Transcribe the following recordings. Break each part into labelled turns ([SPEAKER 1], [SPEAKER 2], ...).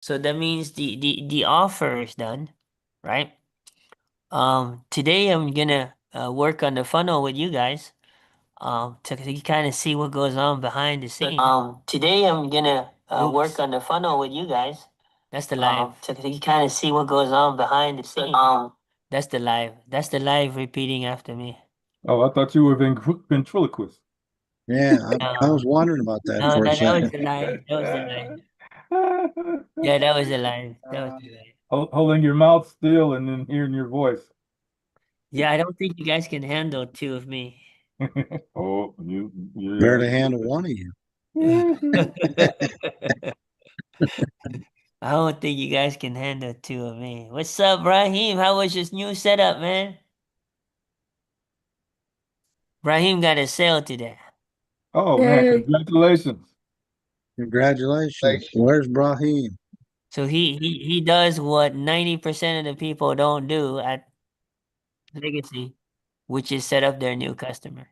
[SPEAKER 1] So that means the offer is done, right? Today I'm gonna work on the funnel with you guys. To kind of see what goes on behind the scenes. Today I'm gonna work on the funnel with you guys. That's the live. To kind of see what goes on behind the scenes. That's the live. That's the live repeating after me.
[SPEAKER 2] Oh, I thought you were ventriloquist.
[SPEAKER 3] Yeah, I
[SPEAKER 1] No,
[SPEAKER 3] was wondering about that
[SPEAKER 1] no,
[SPEAKER 3] for a
[SPEAKER 1] that was
[SPEAKER 3] second.
[SPEAKER 1] the live. That was the live. Yeah, that was the live. That was the live.
[SPEAKER 2] Holding your mouth still and then hearing your voice.
[SPEAKER 1] Yeah, I don't think you guys can handle two of me.
[SPEAKER 2] Oh,
[SPEAKER 3] Barely handle one of you.
[SPEAKER 1] I don't think you guys can handle two of me. What's up, Raheem? How was this new setup, man? Raheem got a sale today.
[SPEAKER 2] Oh man,
[SPEAKER 4] Yay.
[SPEAKER 2] congratulations.
[SPEAKER 3] Congratulations. Where's Brahim?
[SPEAKER 1] So he does what 90% of the people don't do at Legacy, which is set up their new customers.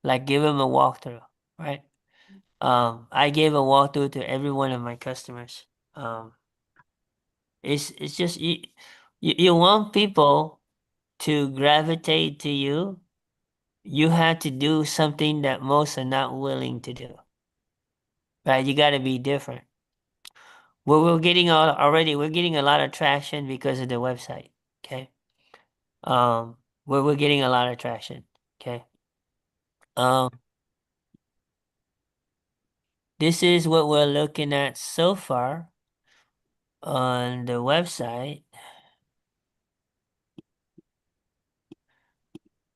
[SPEAKER 1] Like give them a walkthrough, right? I gave a walkthrough to every one of my customers. Um, it's just you want people to gravitate to you. You have to do something that most are not willing to do, right? You got to be different. We're getting already. We're getting a lot of traction because of the website. Okay. Um, we're getting a lot of traction. Okay. Um, this is what we're looking at so far on the website.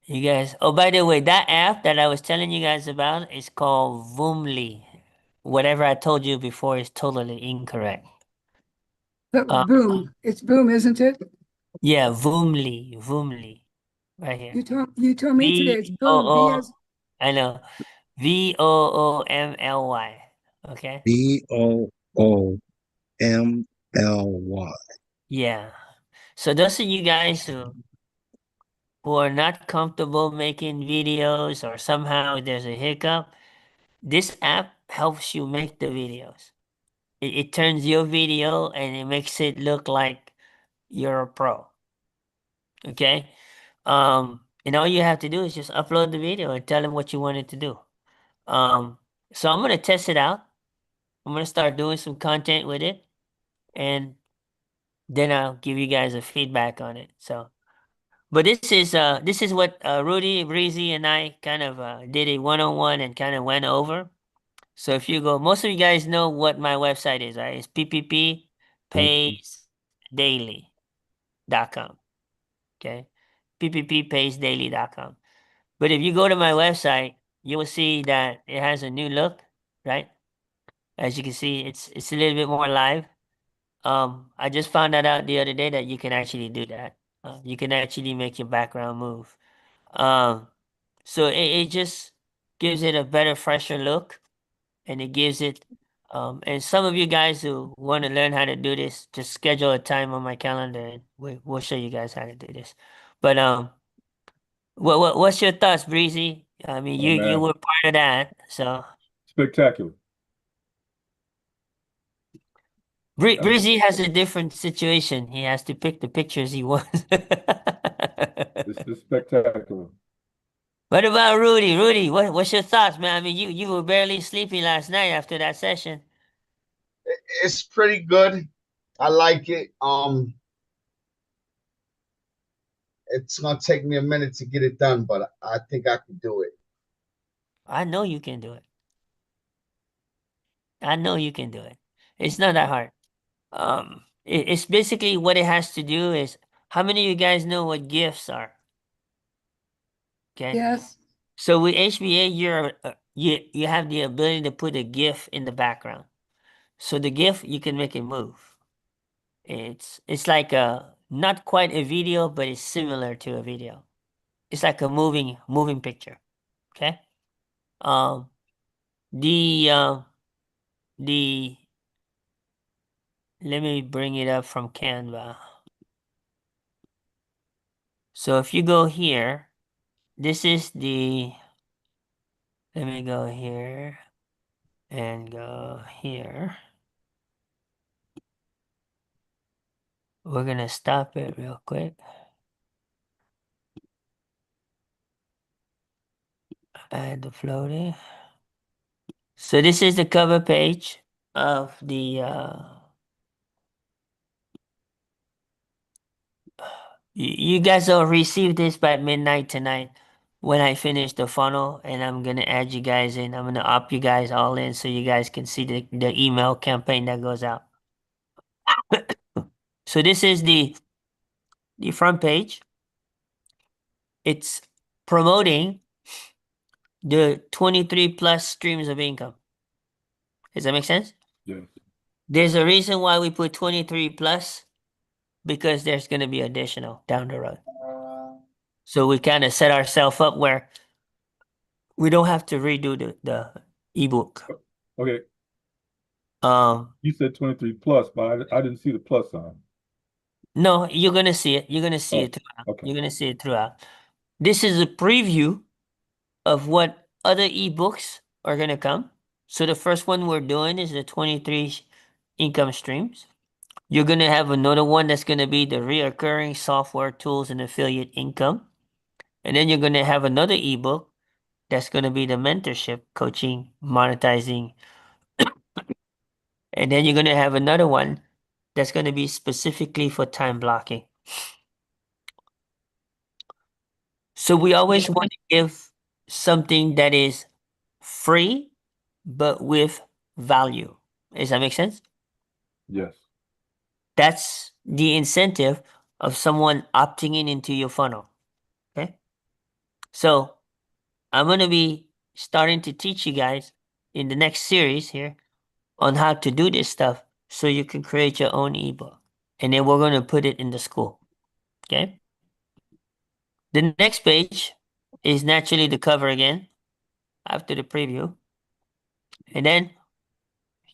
[SPEAKER 1] You guys, oh, by the way, that app that I was telling you guys about is called Voomly. Whatever I told you before is totally incorrect. Uh,
[SPEAKER 4] Boom. It's Boom, isn't it?
[SPEAKER 1] yeah, Voomly, right here.
[SPEAKER 4] You told me today it's
[SPEAKER 1] V O
[SPEAKER 4] Boom. B
[SPEAKER 1] O,
[SPEAKER 4] as
[SPEAKER 1] I know, VOOMLY. Okay.
[SPEAKER 3] Boomly.
[SPEAKER 1] Yeah. So those of you guys who are not comfortable making videos or somehow there's a hiccup, this app helps you make the videos. It turns your video and it makes it look like you're a pro. Okay. And all you have to do is just upload the video and tell them what you want it to do. Um, so I'm gonna test it out. I'm gonna start doing some content with it, and then I'll give you guys a feedback on it. So, but this is what Rudy, Breezy, and I kind of did a one-on-one and kind of went over. So if you go, most of you guys know what my website is, right? It's ppppaysdaily.com. Okay, ppppaysdaily.com. But if you go to my website, you will see that it has a new look, right? As you can see, it's a little bit more live. I just found that out the other day that you can actually do that. You can actually make your background move. Um, so it just gives it a better, fresher look, and it gives it. And some of you guys who want to learn how to do this, just schedule a time on my calendar, and we'll show you guys how to do this. But what's your thoughts, Breezy? I mean,
[SPEAKER 2] Oh
[SPEAKER 1] you
[SPEAKER 2] man,
[SPEAKER 1] were part of that, so
[SPEAKER 2] spectacular.
[SPEAKER 1] Breezy has a different situation. He has to pick the pictures he wants.
[SPEAKER 2] It's spectacular.
[SPEAKER 1] What about Rudy? Rudy, what's your thoughts, man? I mean, you were barely sleeping last night after that session.
[SPEAKER 5] It's pretty good. I like it. It's gonna take me a minute to get it done, but I think I can do it.
[SPEAKER 1] I know you can do it. I know you can do it. It's not that hard. It's basically what it has to do is how many of you guys know what gifts are? Okay.
[SPEAKER 4] yes.
[SPEAKER 1] So with HBA, you have the ability to put a GIF in the background. So the GIF you can make it move. It's like a not quite a video, but it's similar to a video. It's like a moving picture. Okay. Um, the the let me bring it up from Canva. So if you go here, this is the. Let me go here and go here. We're gonna stop it real quick. Add the floating. So this is the cover page of the you guys will receive this by midnight tonight when I finish the funnel, and I'm gonna add you guys in. I'm gonna opt you guys all in so you guys can see the email campaign that goes out. So this is the front page. It's promoting the 23 plus streams of income. Does that make sense?
[SPEAKER 2] Yes.
[SPEAKER 1] There's a reason why we put 23 plus, because there's going to be additional down the road. So we kind of set ourselves up where we don't have to redo the ebook.
[SPEAKER 2] Okay.
[SPEAKER 1] Um,
[SPEAKER 2] You said 23 plus, but I didn't see the plus sign.
[SPEAKER 1] no, you're going to see it. You're going to see
[SPEAKER 2] Oh,
[SPEAKER 1] it throughout.
[SPEAKER 2] okay.
[SPEAKER 1] You're going to see it throughout. This is a preview of what other ebooks are going to come. So the first one we're doing is the 23 income streams. You're going to have another one that's going to be the reoccurring software tools and affiliate income. And then you're going to have another ebook that's going to be the mentorship, coaching, monetizing. And then you're going to have another one that's going to be specifically for time blocking. So we always want to give something that is free, but with value. Does that make sense?
[SPEAKER 2] Yes.
[SPEAKER 1] That's the incentive of someone opting in into your funnel. Okay. So I'm going to be starting to teach you guys in the next series here on how to do this stuff so you can create your own ebook. And then we're going to put it in the school. Okay. The next page is naturally the cover again after the preview. And then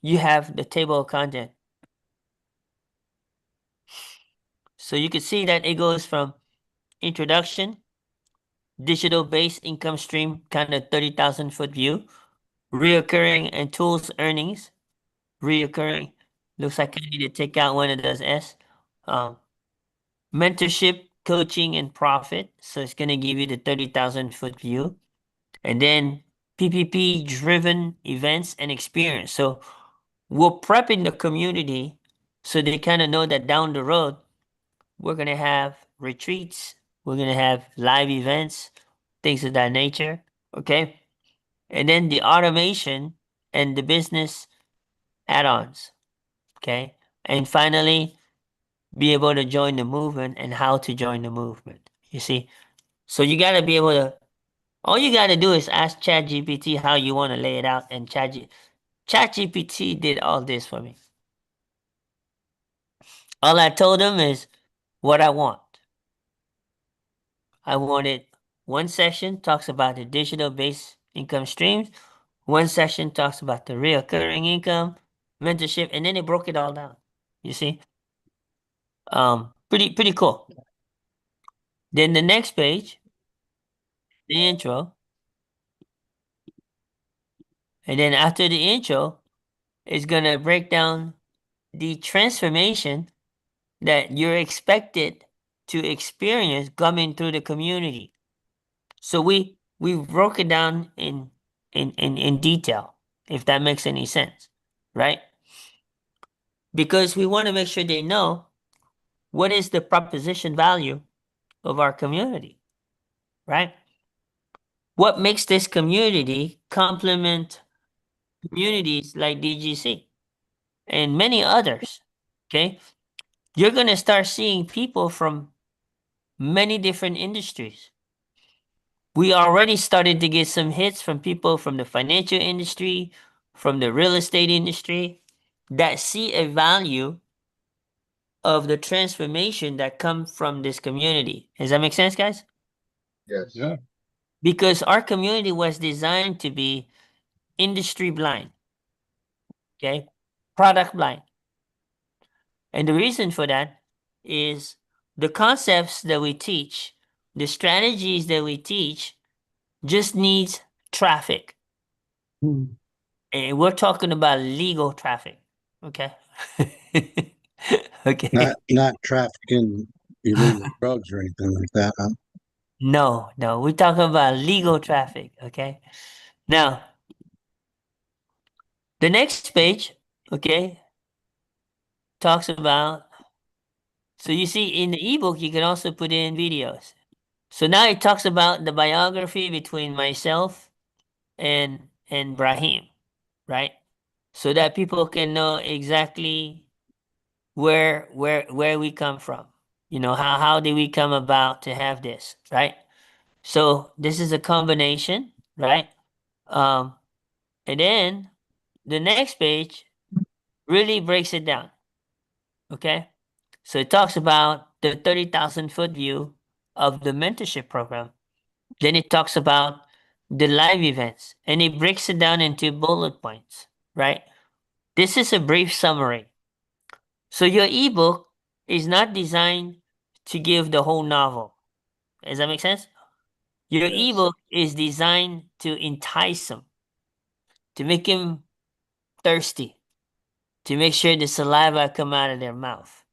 [SPEAKER 1] you have the table of content. So you can see that it goes from introduction, digital based income stream, kind of 30,000 foot view, reoccurring and tools earnings, reoccurring. Looks like I need to take out one of those S. Mentorship, coaching, and profit. So it's going to give you the 30,000 foot view. And then PPP driven events and experience. So we're prepping the community so they kind of know that down the road, we're going to have retreats, we're going to have live events, things of that nature. Okay. And then the automation and the business add ons. Okay. And finally, be able to join the movement and how to join the movement. You see? So you got to be able to, all you got to do is ask ChatGPT how you want to lay it out, and ChatGPT did all this for me. All I told him is what I want. I wanted one section talks about the digital based income streams, one section talks about the recurring income, mentorship, and then it broke it all down. You see? Pretty cool. Then the next page, the intro. And then after the intro, it's gonna break down the transformation that you're expected to experience coming through the community. So we broke it down in detail, if that makes any sense, right? Because we want to make sure they know what is the proposition value of our community, right? What makes this community complement communities like DGC and many others, okay? You're going to start seeing people from many different industries. We already started to get some hits from people from the financial industry, from the real estate industry, that see a value of the transformation that comes from this community. Does that make sense, guys?
[SPEAKER 5] Yes.
[SPEAKER 2] Yeah.
[SPEAKER 1] Because our community was designed to be industry blind, okay? Product blind. And the reason for that is the concepts that we teach, the strategies that we teach just needs traffic. And we're talking about legal traffic. Okay. Okay.
[SPEAKER 3] Not trafficking illegal drugs or anything like that, huh?
[SPEAKER 1] No, no, we're talking about legal traffic. Okay. Now, the next page, okay, talks about. So you see, in the ebook, you can also put in videos. So now it talks about the biography between myself and Brahim, right? So that people can know exactly where we come from. You know, how did we come about to have this, right? So this is a combination, right? Um, and then the next page really breaks it down. Okay. So it talks about the 30,000-foot view of the mentorship program. Then it talks about the live events and it breaks it down into bullet points, right? This is a brief summary. So your ebook is not designed to give the whole novel. Does that make sense? Your
[SPEAKER 5] Yes.
[SPEAKER 1] ebook is designed to entice them, to make them thirsty, to make sure the saliva come out of their mouth.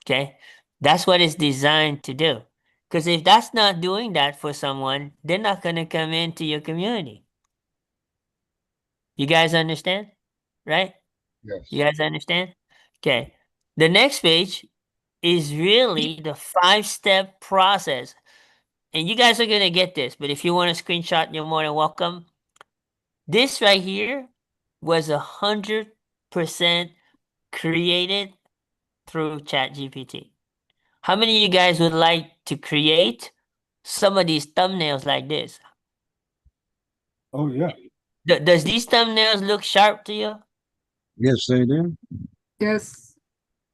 [SPEAKER 1] Okay? That's what it's designed to do. Because if that's not doing that for someone, they're not going to come into your community. You guys understand? Right? You
[SPEAKER 5] Yes.
[SPEAKER 1] guys understand? Okay. The next page is really the 5-step process. And you guys are going to get this, but if you want a screenshot, you're more than welcome. This right here was 100% created through ChatGPT. How many of you guys would like to create some of these thumbnails like this?
[SPEAKER 2] Oh, yeah.
[SPEAKER 1] Does these thumbnails look sharp to you?
[SPEAKER 3] Yes, they do.
[SPEAKER 4] Yes.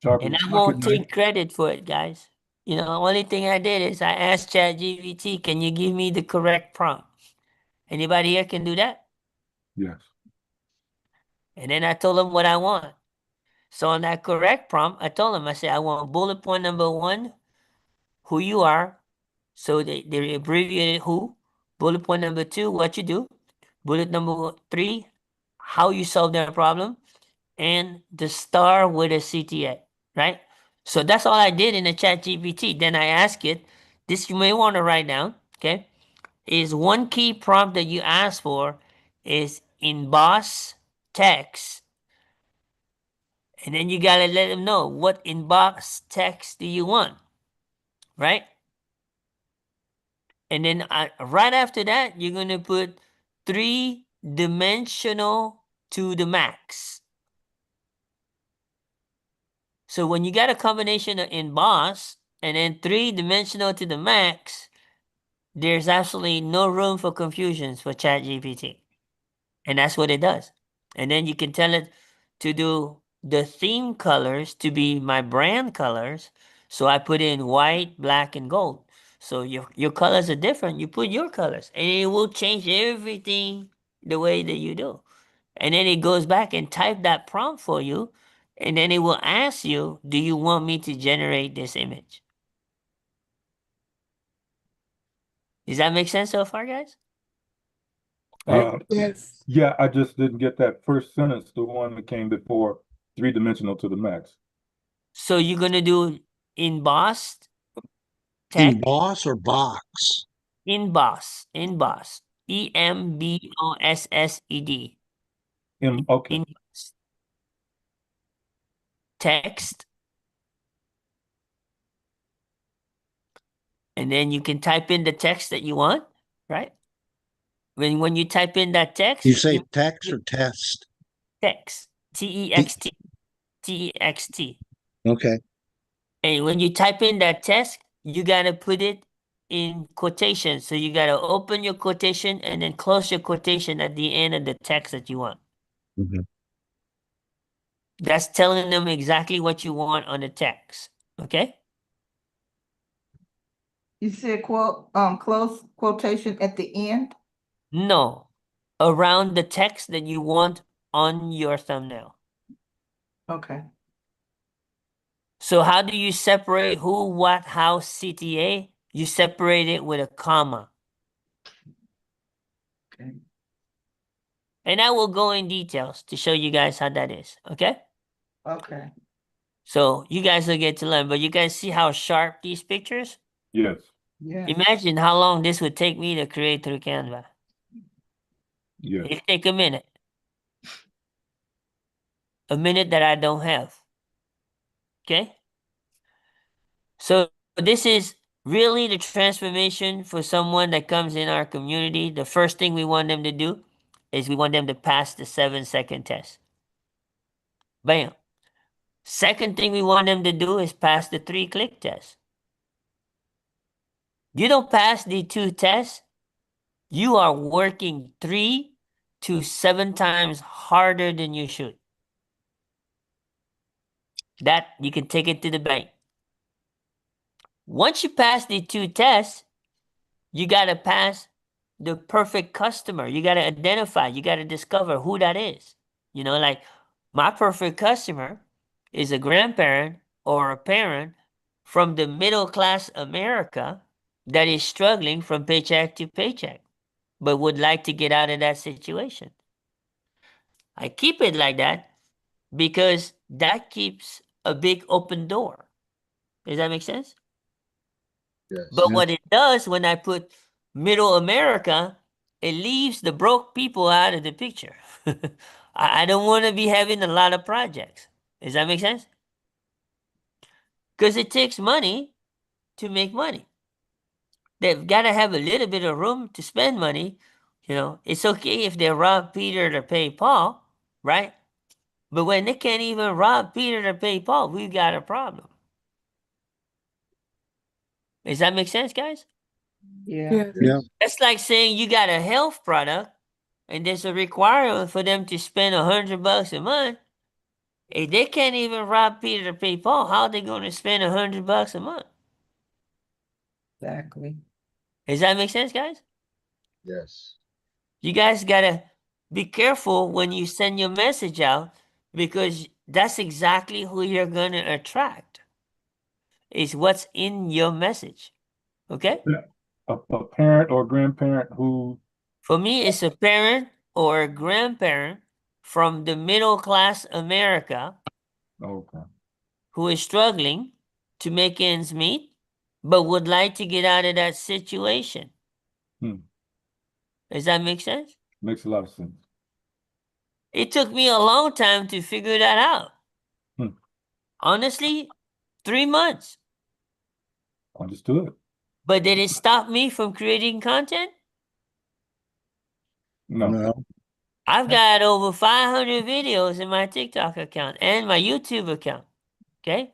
[SPEAKER 2] Sharp
[SPEAKER 1] And
[SPEAKER 2] as a
[SPEAKER 1] I
[SPEAKER 2] pocket
[SPEAKER 1] won't
[SPEAKER 2] knife.
[SPEAKER 1] take credit for it, guys. You know, the only thing I did is I asked ChatGPT, can you give me the correct prompt? Anybody here can do that?
[SPEAKER 2] Yes.
[SPEAKER 1] And then I told them what I want. So on that correct prompt, I told them, I said, I want bullet point number 1, who you are. So they abbreviated who. Bullet point number 2, what you do. Bullet number 3, how you solve their problem. And the star with a CTA, right? So that's all I did in the chat GPT. Then I ask it, this you may want to write down, okay? Is one key prompt that you ask for is emboss text. And then you got to let them know what emboss text do you want, right? And then right after that, you're going to put 3-dimensional to the max. So when you got a combination of emboss and then 3-dimensional to the max, there's absolutely no room for confusions for ChatGPT. And that's what it does. And then you can tell it to do the theme colors to be my brand colors. So I put in white, black, and gold. So your colors are different. You put your colors and it will change everything the way that you do. And then it goes back and type that prompt for you. And then it will ask you, do you want me to generate this image? Does that make sense so far, guys? Right?
[SPEAKER 4] Yes.
[SPEAKER 2] Yeah, I just didn't get that first sentence, the one that came before 3-dimensional to the max.
[SPEAKER 1] So you're going to do embossed text,
[SPEAKER 3] Emboss or box?
[SPEAKER 1] embossed, EMBOSSED,
[SPEAKER 2] Okay.
[SPEAKER 1] embossed text. And then you can type in the text that you want, right? When you type in that
[SPEAKER 3] You
[SPEAKER 1] text,
[SPEAKER 3] say text or test?
[SPEAKER 1] text,
[SPEAKER 3] T-
[SPEAKER 1] TEXT, TEXT.
[SPEAKER 3] Okay.
[SPEAKER 1] And when you type in that text, you got to put it in quotation. So you got to open your quotation and then close your quotation at the end of the text that you want.
[SPEAKER 3] Mhm.
[SPEAKER 1] That's telling them exactly what you want on the text. Okay?
[SPEAKER 6] You said close quotation at the end?
[SPEAKER 1] No, around the text that you want on your thumbnail.
[SPEAKER 6] Okay.
[SPEAKER 1] So how do you separate who, what, how, CTA? You separate it with a comma.
[SPEAKER 6] Okay.
[SPEAKER 1] And I will go in details to show you guys how that is. Okay?
[SPEAKER 6] Okay.
[SPEAKER 1] So you guys will get to learn, but you guys see how sharp these pictures?
[SPEAKER 2] Yes,
[SPEAKER 6] Yes.
[SPEAKER 1] Imagine how long this would take me to create through Canva.
[SPEAKER 2] yes.
[SPEAKER 1] It take a minute. A minute that I don't have. Okay? So this is really the transformation for someone that comes in our community. The first thing we want them to do is we want them to pass the 7-second test. Bam. Second thing we want them to do is pass the 3-click test. You don't pass the 2 tests, you are working 3 to 7 times harder than you should. That you can take it to the bank. Once you pass the 2 tests, you got to pass the perfect customer. You got to identify, you got to discover who that is. You know, like my perfect customer is a grandparent or a parent from the middle class America that is struggling from paycheck to paycheck, but would like to get out of that situation. I keep it like that because that keeps a big open door. Does that make sense?
[SPEAKER 5] Yes.
[SPEAKER 1] But
[SPEAKER 3] Yeah.
[SPEAKER 1] what it does when I put middle America, it leaves the broke people out of the picture. I don't want to be having a lot of projects. Does that make sense? Because it takes money to make money. They've got to have a little bit of room to spend money. You know, it's okay if they rob Peter to pay Paul, right? But when they can't even rob Peter to pay Paul, we've got a problem. Does that make sense, guys?
[SPEAKER 6] Yeah.
[SPEAKER 3] Yeah.
[SPEAKER 1] That's like saying you got a health product and there's a requirement for them to spend $100 a month. If they can't even rob Peter to pay Paul, how are they going to spend $100 a month?
[SPEAKER 6] Exactly.
[SPEAKER 1] Does that make sense, guys?
[SPEAKER 5] Yes.
[SPEAKER 1] You guys gotta be careful when you send your message out because that's exactly who you're gonna attract. Is what's in your message. Okay?
[SPEAKER 2] A parent or grandparent who,
[SPEAKER 1] For me, it's a parent or a grandparent from the middle class America
[SPEAKER 2] okay,
[SPEAKER 1] who is struggling to make ends meet, but would like to get out of that situation.
[SPEAKER 2] hmm,
[SPEAKER 1] Does that make sense?
[SPEAKER 2] makes a lot of sense.
[SPEAKER 1] It took me a long time to figure that out.
[SPEAKER 2] Hmm.
[SPEAKER 1] Honestly, 3 months.
[SPEAKER 2] Understood.
[SPEAKER 1] But did it stop me from creating content?
[SPEAKER 2] No,
[SPEAKER 3] No.
[SPEAKER 1] I've got over 500 videos in my TikTok account and my YouTube account. Okay?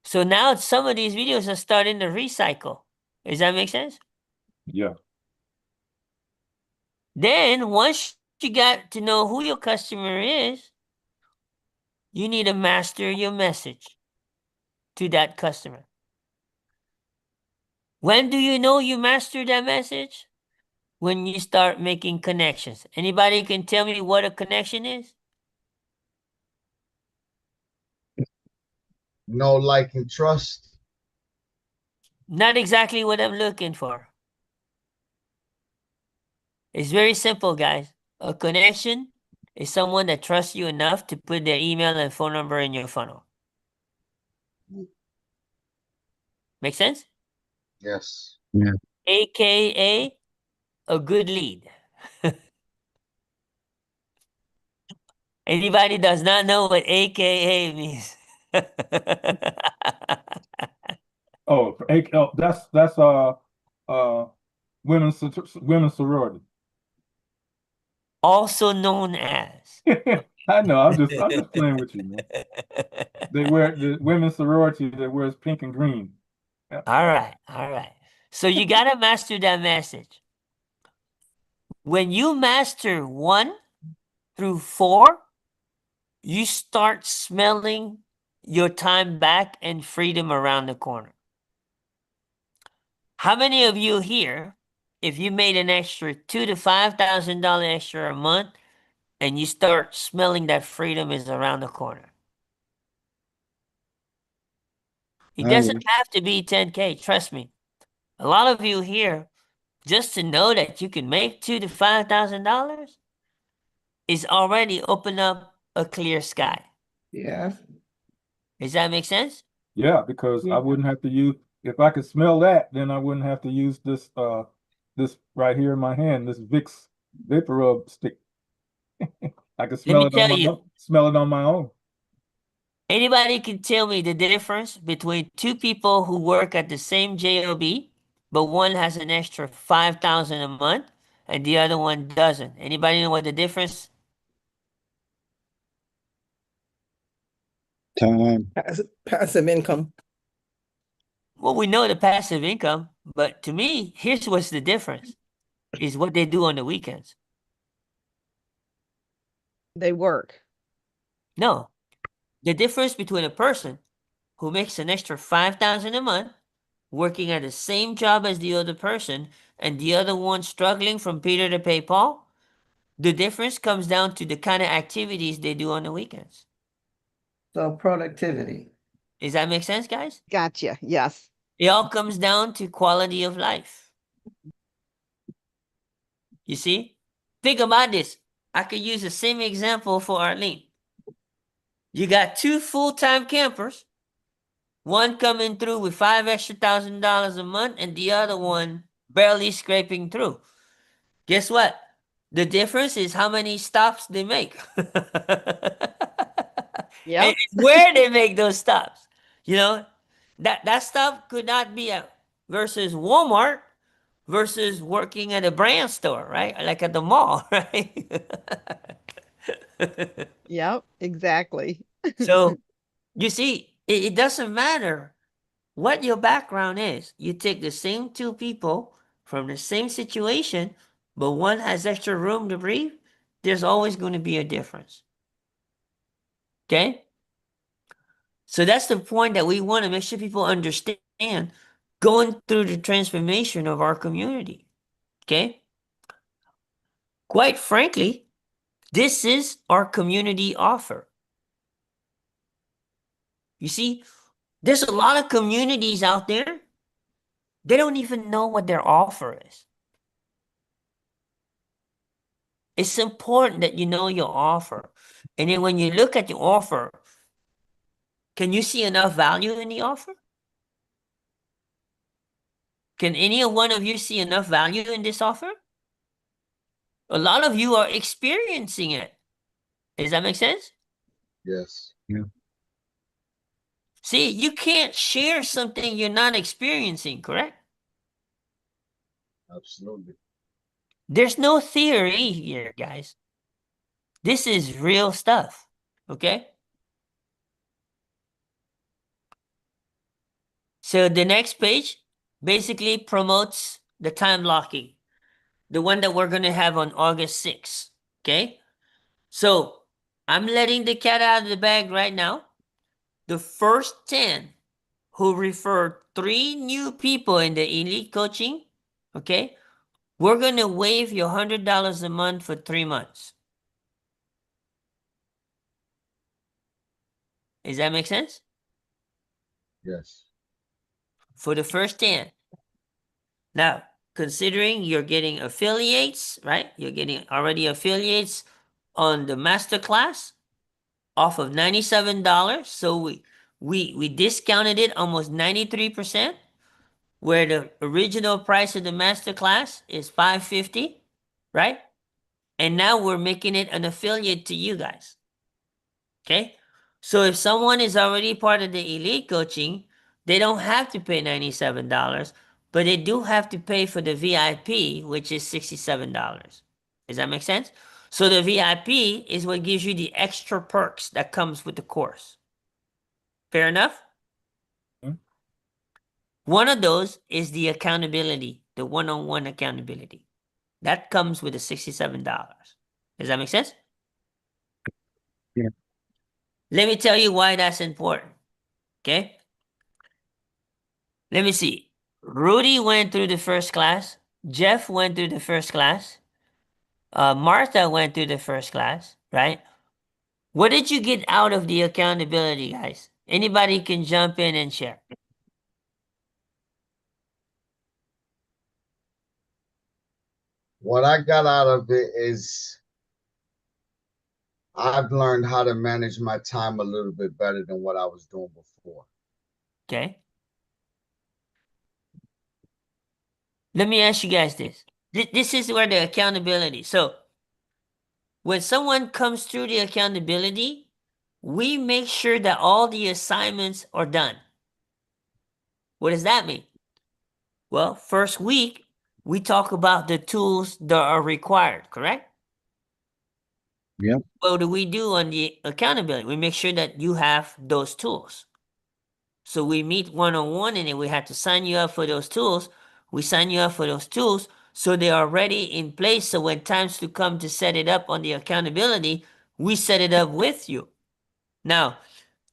[SPEAKER 1] So now some of these videos are starting to recycle. Does that make sense?
[SPEAKER 2] yeah,
[SPEAKER 1] Then once you got to know who your customer is, you need to master your message to that customer. When do you know you master that message? When you start making connections. Anybody can tell me what a connection is?
[SPEAKER 5] Know, like, and trust.
[SPEAKER 1] Not exactly what I'm looking for. It's very simple, guys. A connection is someone that trusts you enough to put their email and phone number in your funnel. Make sense?
[SPEAKER 5] Yes.
[SPEAKER 3] Yeah.
[SPEAKER 1] AKA a good lead. Anybody does not know what AKA means?
[SPEAKER 2] that's uh women's sorority.
[SPEAKER 1] Also known as.
[SPEAKER 2] I know. I'm just playing with you, man. They wear the women's sorority that wears pink and green. Yeah.
[SPEAKER 1] All right, all right. So you gotta master that message. When you master 1 through 4, you start smelling your time back and freedom around the corner. How many of you here, if you made an extra $2,000 to $5,000 extra a month, and you start smelling that freedom is around the corner? It
[SPEAKER 3] I
[SPEAKER 1] doesn't
[SPEAKER 3] would.
[SPEAKER 1] have to be 10K. Trust me. A lot of you here, just to know that you can make $2,000 to $5,000 is already open up a clear sky.
[SPEAKER 6] Yes.
[SPEAKER 1] Does that make sense?
[SPEAKER 2] Yeah, because I
[SPEAKER 6] Yeah.
[SPEAKER 2] wouldn't have to use, if I could smell that, then I wouldn't have to use this right here in my hand, this Vicks vapor rub stick. I could
[SPEAKER 1] Let
[SPEAKER 2] smell
[SPEAKER 1] me
[SPEAKER 2] it on
[SPEAKER 1] tell
[SPEAKER 2] my
[SPEAKER 1] you,
[SPEAKER 2] own, smell it on my own.
[SPEAKER 1] anybody can tell me the difference between two people who work at the same job, but one has an extra 5,000 a month and the other one doesn't. Anybody know what the difference?
[SPEAKER 3] Time.
[SPEAKER 6] Passive income.
[SPEAKER 1] Well, we know the passive income, but to me, here's what's the difference is what they do on the weekends.
[SPEAKER 7] They work.
[SPEAKER 1] No, the difference between a person who makes an extra 5,000 a month working at the same job as the other person and the other one struggling from Peter to pay Paul, the difference comes down to the kind of activities they do on the weekends.
[SPEAKER 6] So productivity.
[SPEAKER 1] Does that make sense, guys?
[SPEAKER 7] Gotcha. Yes.
[SPEAKER 1] It all comes down to quality of life. You see? Think about this. I could use the same example for Arlene. You got two full-time campers, one coming through with $5,000 a month and the other one barely scraping through. Guess what? The difference is how many stops they make. And
[SPEAKER 7] Yep.
[SPEAKER 1] where they make those stops. You know, that stop could not be a versus Walmart versus working at a brand store, right? Like at the mall, right?
[SPEAKER 7] Yep. Exactly.
[SPEAKER 1] So you see, it doesn't matter what your background is. You take the same two people from the same situation, but one has extra room to breathe, there's always going to be a difference. Okay? So that's the point that we want to make sure people understand going through the transformation of our community. Okay? Quite frankly, this is our community offer. You see, there's a lot of communities out there, they don't even know what their offer is. It's important that you know your offer. And then when you look at your offer, can you see enough value in the offer? Can any one of you see enough value in this offer? A lot of you are experiencing it. Does that make sense?
[SPEAKER 5] Yes,
[SPEAKER 3] Yeah.
[SPEAKER 1] See, you can't share something you're not experiencing, correct?
[SPEAKER 5] absolutely.
[SPEAKER 1] There's no theory here, guys. This is real stuff, okay? So the next page basically promotes the time blocking, the one that we're going to have on August 6th, okay? So I'm letting the cat out of the bag right now. The first 10 who refer 3 new people in the elite coaching, okay? We're going to waive your $100 a month for 3 months. Does that make sense?
[SPEAKER 5] Yes,
[SPEAKER 1] For the first 10. Now, considering you're getting affiliates, right? You're getting already affiliates on the masterclass off of $97. So we discounted it almost 93%, where the original price of the masterclass is $550, right? And now we're making it an affiliate to you guys. Okay? So if someone is already part of the elite coaching, they don't have to pay $97, but they do have to pay for the VIP, which is $67. Does that make sense? So the VIP is what gives you the extra perks that comes with the course. Fair enough?
[SPEAKER 2] Hmm?
[SPEAKER 1] One of those is the accountability, the one-on-one accountability. That comes with the $67. Does that make sense?
[SPEAKER 3] Yeah.
[SPEAKER 1] Let me tell you why that's important. Okay? Let me see. Rudy went through the first class. Jeff went through the first class. Martha went through the first class, right? What did you get out of the accountability, guys? Anybody can jump in and share.
[SPEAKER 5] what I got out of it is I've learned how to manage my time a little bit better than what I was doing before.
[SPEAKER 1] Okay. Let me ask you guys this. This is where the accountability. So when someone comes through the accountability, we make sure that all the assignments are done. What does that mean? Well, first week, we talk about the tools that are required, correct?
[SPEAKER 3] Yep.
[SPEAKER 1] What do we do on the accountability? We make sure that you have those tools. So we meet one-on-one and then we have to sign you up for those tools. We sign you up for those tools so they are already in place. So when times to come to set it up on the accountability, we set it up with you. Now,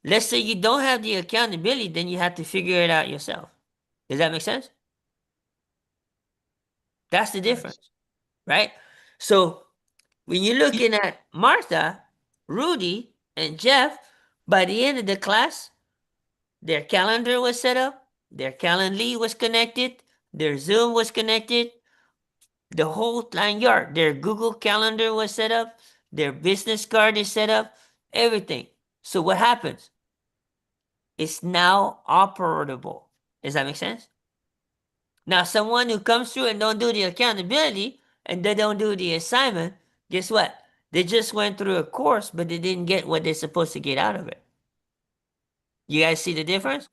[SPEAKER 1] let's say you don't have the accountability, then you have to figure it out yourself. Does that make sense? That's the difference, right? So when you're looking at Martha, Rudy, and Jeff, by the end of the class, their calendar was set up, their Calendly was connected, their Zoom was connected, the whole nine yard. Their Google Calendar was set up, their business card is set up, everything. So what happens? It's now operable. Does that make sense? Now, someone who comes through and don't do the accountability and they don't do the assignment, guess what? They just went through a course, but they didn't get what they're supposed to get out of it. You guys see the difference?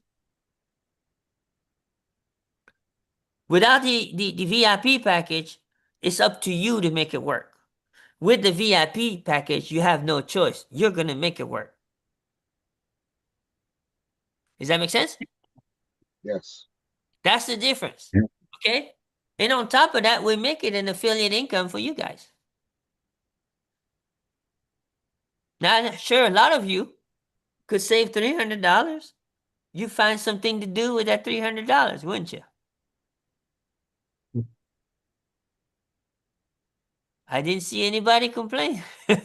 [SPEAKER 1] Without the VIP package, it's up to you to make it work. With the VIP package, you have no choice. You're going to make it work. Does that make sense?
[SPEAKER 5] Yes.
[SPEAKER 1] That's the difference.
[SPEAKER 3] Yeah.
[SPEAKER 1] Okay? And on top of that, we make it an affiliate income for you guys. Now, sure, a lot of you could save $300. You find something to do with that $300, wouldn't you? I didn't see anybody complain. Does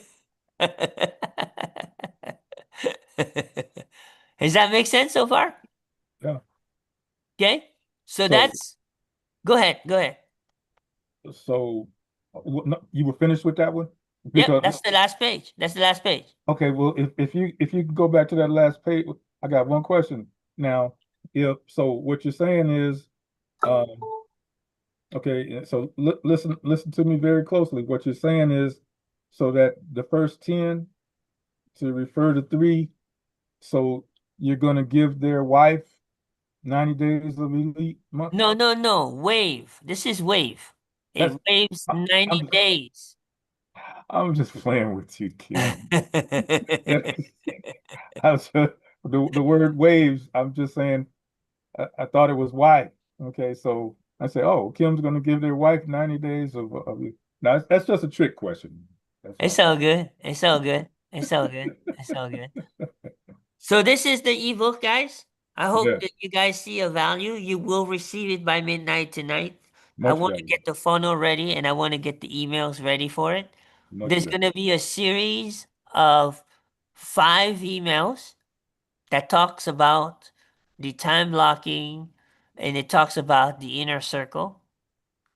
[SPEAKER 1] that make sense so far?
[SPEAKER 2] Yeah.
[SPEAKER 1] Okay. So
[SPEAKER 2] So,
[SPEAKER 1] that's, go ahead. Go ahead.
[SPEAKER 2] so no, you were finished with that one?
[SPEAKER 1] Yep.
[SPEAKER 2] Because,
[SPEAKER 1] That's the last page. That's the last page.
[SPEAKER 2] okay, well, if you go back to that last page, I got one question. Now, if, so what you're saying is, um, okay, so listen to me very closely. What you're saying is, so that the first 10 to refer to 3, so you're gonna give their wife 90 days of elite month.
[SPEAKER 1] No, no, no. Wave. This is wave. It
[SPEAKER 2] That's
[SPEAKER 1] waves
[SPEAKER 2] I-
[SPEAKER 1] 90
[SPEAKER 2] I'm
[SPEAKER 1] days.
[SPEAKER 2] I'm just playing with you, Kim. I was just, the word waves. I'm just saying. I thought it was wife. Okay, so I said, oh, Kim's gonna give their wife 90 days of. Now that's just a trick question. That's
[SPEAKER 1] It's
[SPEAKER 2] all.
[SPEAKER 1] all good. It's all good. It's all good. It's all good. So this is the ebook, guys. I hope
[SPEAKER 2] Yes,
[SPEAKER 1] that you guys see a value. You will receive it by midnight tonight. I
[SPEAKER 2] much
[SPEAKER 1] want to
[SPEAKER 2] better,
[SPEAKER 1] get the funnel ready and I want to get the emails ready for it.
[SPEAKER 2] much
[SPEAKER 1] There's
[SPEAKER 2] better.
[SPEAKER 1] going to be a series of 5 emails that talks about the time blocking and it talks about the inner circle.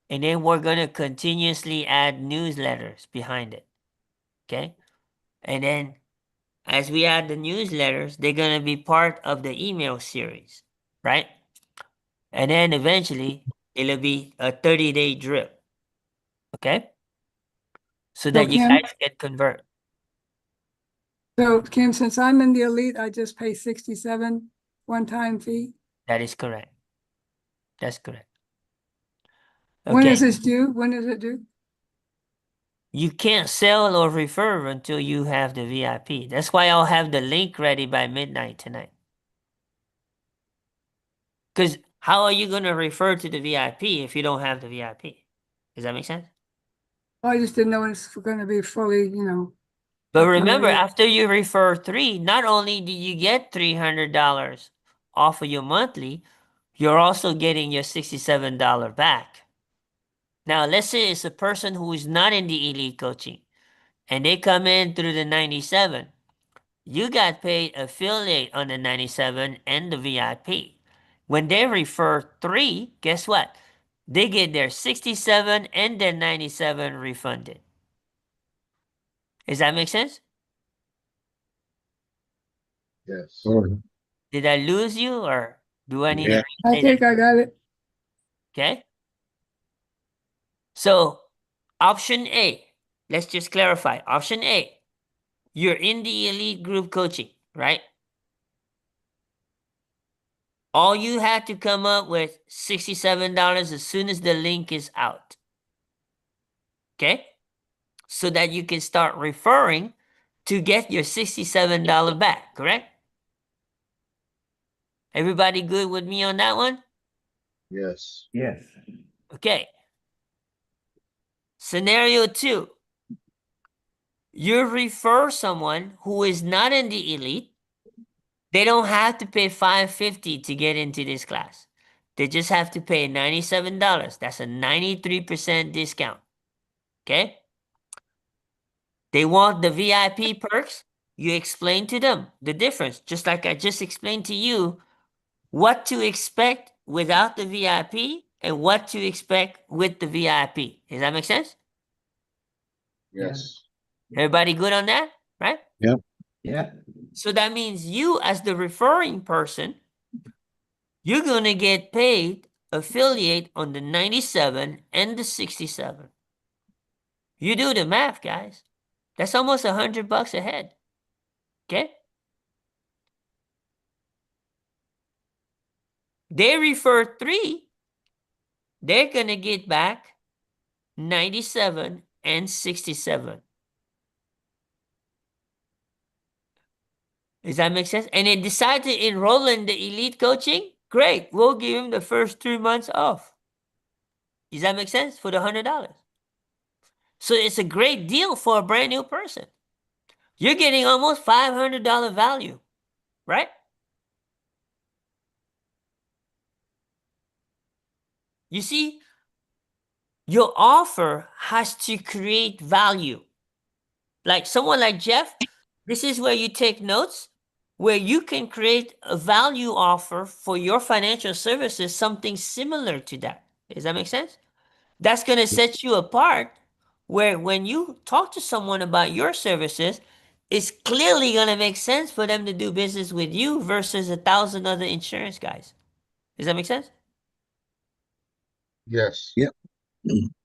[SPEAKER 1] And then we're going to continuously add newsletters behind it. Okay. And then as we add the newsletters, they're going to be part of the email series, right? And then eventually it'll be a 30-day drip. Okay. So
[SPEAKER 4] So
[SPEAKER 1] that you
[SPEAKER 4] Kim,
[SPEAKER 1] guys can convert.
[SPEAKER 4] so Kim, since I'm in the elite, I just pay 67 one-time fee.
[SPEAKER 1] That is correct. That's correct.
[SPEAKER 4] When is
[SPEAKER 1] Okay.
[SPEAKER 4] this due? When is it due?
[SPEAKER 1] You can't sell or refer until you have the VIP. That's why I'll have the link ready by midnight tonight. Because how are you going to refer to the VIP if you don't have the VIP? Does that make sense?
[SPEAKER 4] I just didn't know it's gonna be fully, you know.
[SPEAKER 1] But
[SPEAKER 4] up and
[SPEAKER 1] remember,
[SPEAKER 4] running.
[SPEAKER 1] after you refer 3, not only do you get $300 off of your monthly, you're also getting your $67 back. Now, let's say it's a person who is not in the elite coaching and they come in through the 97. You got paid affiliate on the 97 and the VIP. When they refer 3, guess what? They get their 67 and their 97 refunded. Does that make sense?
[SPEAKER 5] Yes.
[SPEAKER 3] Or,
[SPEAKER 1] Did I lose you or do I need to
[SPEAKER 3] yeah,
[SPEAKER 4] I
[SPEAKER 1] restate
[SPEAKER 4] think
[SPEAKER 1] it?
[SPEAKER 4] I got it.
[SPEAKER 1] Okay. So option A, let's just clarify. Option A, you're in the elite group coaching, right? All you had to come up with $67 as soon as the link is out. Okay? So that you can start referring to get your $67 back, correct? Everybody good with me on that one?
[SPEAKER 5] Yes.
[SPEAKER 8] Yes.
[SPEAKER 1] Okay. Scenario 2. You refer someone who is not in the elite. They don't have to pay $550 to get into this class. They just have to pay $97. That's a 93% discount. Okay? They want the VIP perks. You explain to them the difference, just like I just explained to you what to expect without the VIP and what to expect with the VIP. Does that make sense?
[SPEAKER 5] Yes.
[SPEAKER 1] Everybody good on that? Right?
[SPEAKER 3] yep,
[SPEAKER 8] Yeah.
[SPEAKER 1] So that means you, as the referring person, you're going to get paid affiliate on the 97 and the 67. You do the math, guys. That's almost $100 a head. Okay? They refer 3, they're going to get back 97 and 67. Does that make sense? And they decide to enroll in the elite coaching? Great. We'll give them the first 3 months off. Does that make sense? For the $100. So it's a great deal for a brand new person. You're getting almost $500 value, right? You see, your offer has to create value. Like someone like Jeff, this is where you take notes, where you can create a value offer for your financial services, something similar to that. Does that make sense? That's going to set you apart, where when you talk to someone about your services, it's clearly going to make sense for them to do business with you versus 1,000 other insurance guys. Does that make sense?
[SPEAKER 5] Yes.
[SPEAKER 3] yep.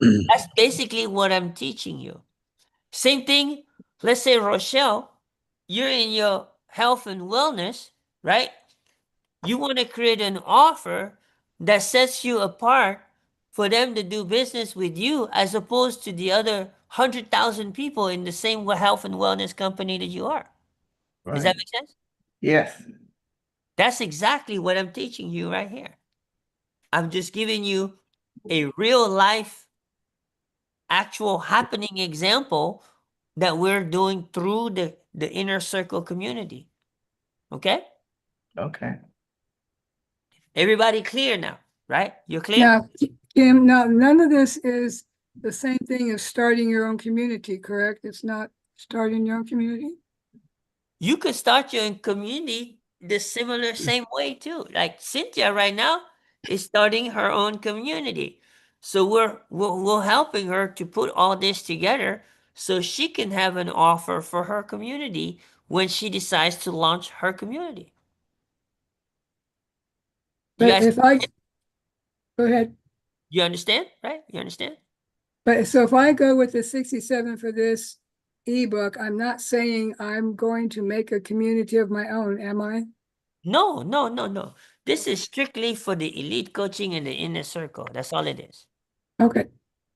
[SPEAKER 1] That's basically what I'm teaching you. Same thing, let's say, Rochelle, you're in your health and wellness, right? You want to create an offer that sets you apart for them to do business with you as opposed to the other 100,000 people in the same health and wellness company that you are. Does that
[SPEAKER 8] Right.
[SPEAKER 1] make sense?
[SPEAKER 8] Yes.
[SPEAKER 1] That's exactly what I'm teaching you right here. I'm just giving you a real life, actual happening example that we're doing through the inner circle community. Okay?
[SPEAKER 8] Okay.
[SPEAKER 1] Everybody clear now, right? You're clear?
[SPEAKER 4] Now, Kim, now, none of this is the same thing as starting your own community, correct? It's not starting your own community?
[SPEAKER 1] You could start your own community the similar same way too. Like Cynthia right now is starting her own community. So we're helping her to put all this together so she can have an offer for her community when she decides to launch her community. You
[SPEAKER 4] But
[SPEAKER 1] guys,
[SPEAKER 4] if I, go ahead.
[SPEAKER 1] you understand, right? You understand?
[SPEAKER 4] But so if I go with the 67 for this ebook, I'm not saying I'm going to make a community of my own, am I?
[SPEAKER 1] No, no, no, no. This is strictly for the elite coaching and the inner circle. That's all it is.
[SPEAKER 4] Okay,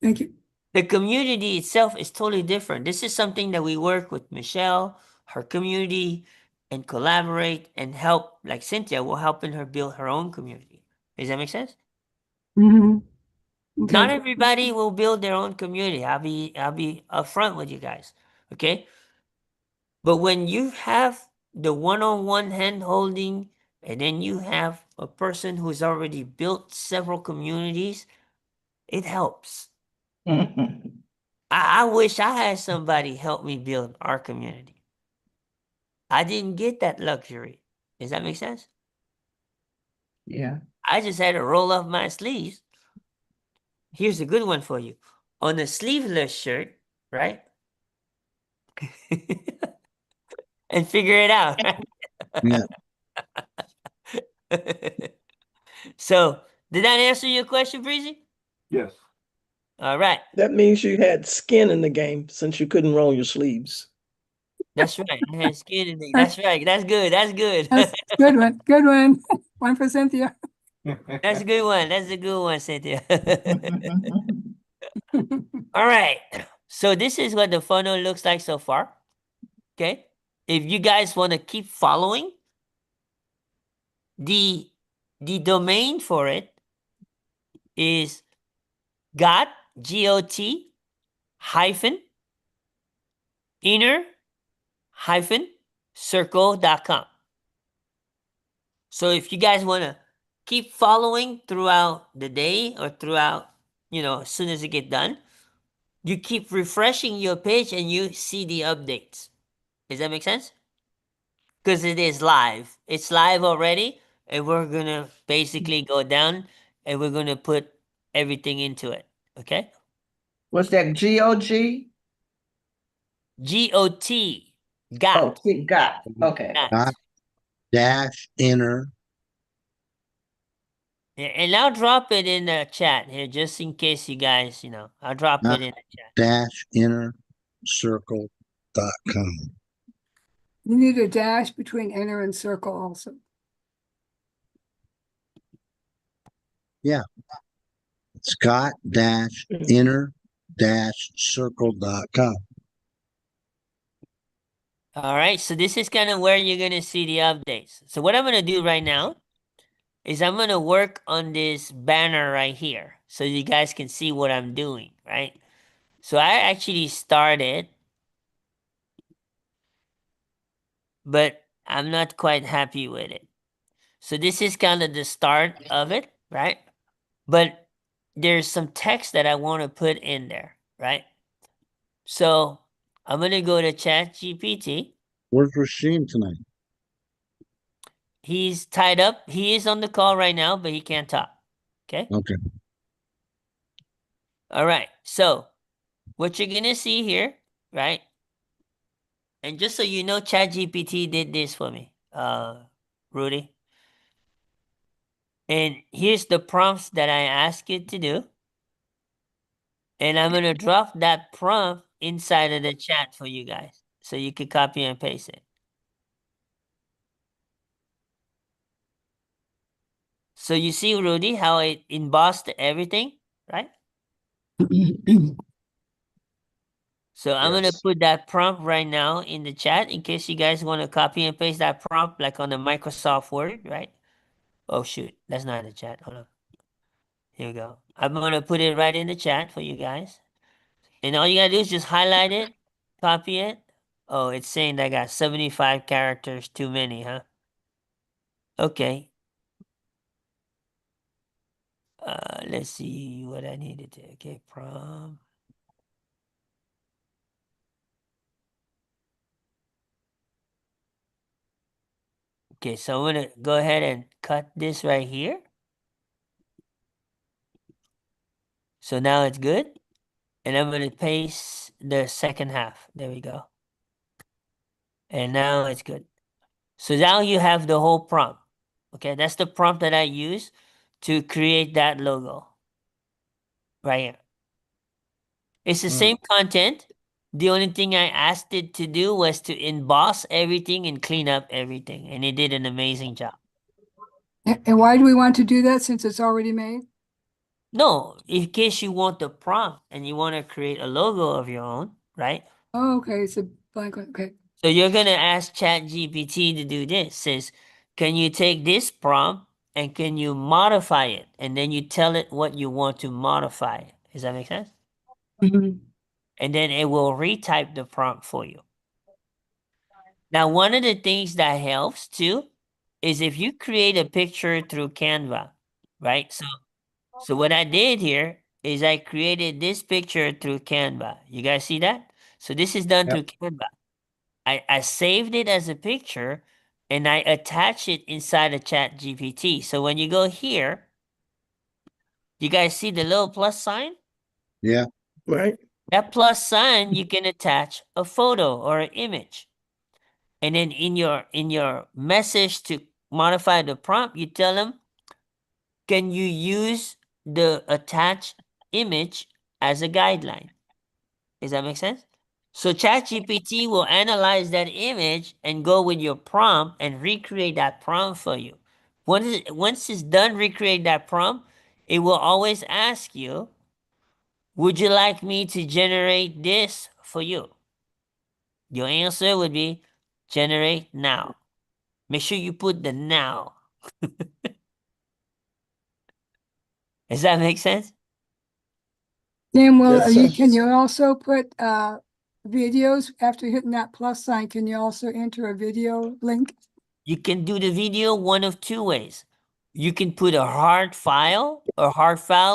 [SPEAKER 4] thank you.
[SPEAKER 1] The community itself is totally different. This is something that we work with Michelle, her community, and collaborate and help, like Cynthia, we're helping her build her own community. Does that make sense?
[SPEAKER 4] Mm-hmm.
[SPEAKER 1] Not
[SPEAKER 4] Okay,
[SPEAKER 1] everybody will build their own community. I'll be upfront with you guys. Okay. But when you have the one-on-one hand holding, and then you have a person who's already built several communities, it helps. I wish I had somebody help me build our community. I didn't get that luxury. Does that make sense?
[SPEAKER 8] Yeah.
[SPEAKER 1] I just had to roll up my sleeves. Here's a good one for you. On a sleeveless shirt, right? And figure it out. Right?
[SPEAKER 3] Yeah.
[SPEAKER 1] So, did that answer your question, Breezy?
[SPEAKER 2] Yes.
[SPEAKER 1] All right.
[SPEAKER 9] That means you had skin in the game since you couldn't roll your sleeves.
[SPEAKER 1] That's right. I had skin in it. That's right. That's good. That's good.
[SPEAKER 4] That's a good one. Good one. One for Cynthia.
[SPEAKER 1] That's a good one. That's a good one, Cynthia. All right. So this is what the funnel looks like so far. Okay. If you guys want to keep following, the domain for it is GOT hyphen inner hyphen circle.com. So if you guys want to keep following throughout the day or throughout, as soon as you get done, you keep refreshing your page and you see the updates. Does that make sense? Because it is live. It's live already, and we're going to basically go down and we're going to put everything into it. Okay?
[SPEAKER 8] Was that GOG?
[SPEAKER 1] GOT.
[SPEAKER 8] Oh,
[SPEAKER 1] Got.
[SPEAKER 8] got. Okay.
[SPEAKER 1] Got.
[SPEAKER 3] Dot dash inner
[SPEAKER 1] Yeah, and I'll drop it in the chat here just in case you guys, I'll drop it in the chat.
[SPEAKER 3] dash inner circle.com.
[SPEAKER 4] You need a dash between inner and circle also.
[SPEAKER 3] Scott dash inner dash circle.com.
[SPEAKER 1] All right, so this is kind of where you're going to see the updates. So what I'm going to do right now is I'm going to work on this banner right here so you guys can see what I'm doing, right? So I actually started, but I'm not quite happy with it. So this is kind of the start of it, right? But there's some text that I want to put in there, right? So I'm going to go to ChatGPT.
[SPEAKER 3] Where's Rasheen tonight?
[SPEAKER 1] He's tied up. He is on the call right now, but he can't talk. Okay.
[SPEAKER 3] Okay.
[SPEAKER 1] All right. So what you're going to see here, right? And just so you know, ChatGPT did this for me, Rudy. And here's the prompts that I asked it to do. And I'm going to drop that prompt inside of the chat for you guys so you can copy and paste it. So you see, Rudy, how it embossed everything, right? So I'm going to
[SPEAKER 5] Yes.
[SPEAKER 1] put that prompt right now in the chat in case you guys want to copy and paste that prompt like on the Microsoft Word, right? Oh, shoot. That's not in the chat. Hold on. Here we go. I'm going to put it right in the chat for you guys. And all you got to do is just highlight it, copy it. Oh, it's saying that I got 75 characters too many, huh? Okay. Let's see what I needed to. Okay, prompt. Okay, so I'm going to go ahead and cut this right here. So now it's good. And I'm going to paste the second half. There we go. And now it's good. So now you have the whole prompt. Okay, that's the prompt that I use to create that logo. Right here. It's the same content. The only thing I asked it to do was to emboss everything and clean up everything. And it did an amazing job.
[SPEAKER 4] And why do we want to do that since it's already made?
[SPEAKER 1] No, in case you want the prompt and you want to create a logo of your own, right?
[SPEAKER 4] Oh, okay, it's a blank one. Okay.
[SPEAKER 1] So you're going to ask ChatGPT to do this. Says, can you take this prompt and can you modify it? And then you tell it what you want to modify. Does that make sense?
[SPEAKER 4] Mhm.
[SPEAKER 1] And then it will retype the prompt for you. Now, one of the things that helps too is if you create a picture through Canva, right? So what I did here is I created this picture through Canva. You guys see that? So this is done
[SPEAKER 2] Yep.
[SPEAKER 1] through Canva. I saved it as a picture and I attach it inside of ChatGPT. So when you go here, you guys see the little plus sign?
[SPEAKER 3] Yeah.
[SPEAKER 9] Right?
[SPEAKER 1] That plus sign, you can attach a photo or an image. And then in your message to modify the prompt, you tell them, can you use the attached image as a guideline? Does that make sense? So ChatGPT will analyze that image and go with your prompt and recreate that prompt for you. Once it's done recreate that prompt, it will always ask you, would you like me to generate this for you? Your answer would be generate now. Make sure you put the now. Does that make sense?
[SPEAKER 4] Tim,
[SPEAKER 9] Yes, sir.
[SPEAKER 4] can you also put videos after hitting that plus sign? Can you also enter a video link?
[SPEAKER 1] You can do the video one of two ways. You can put a hard file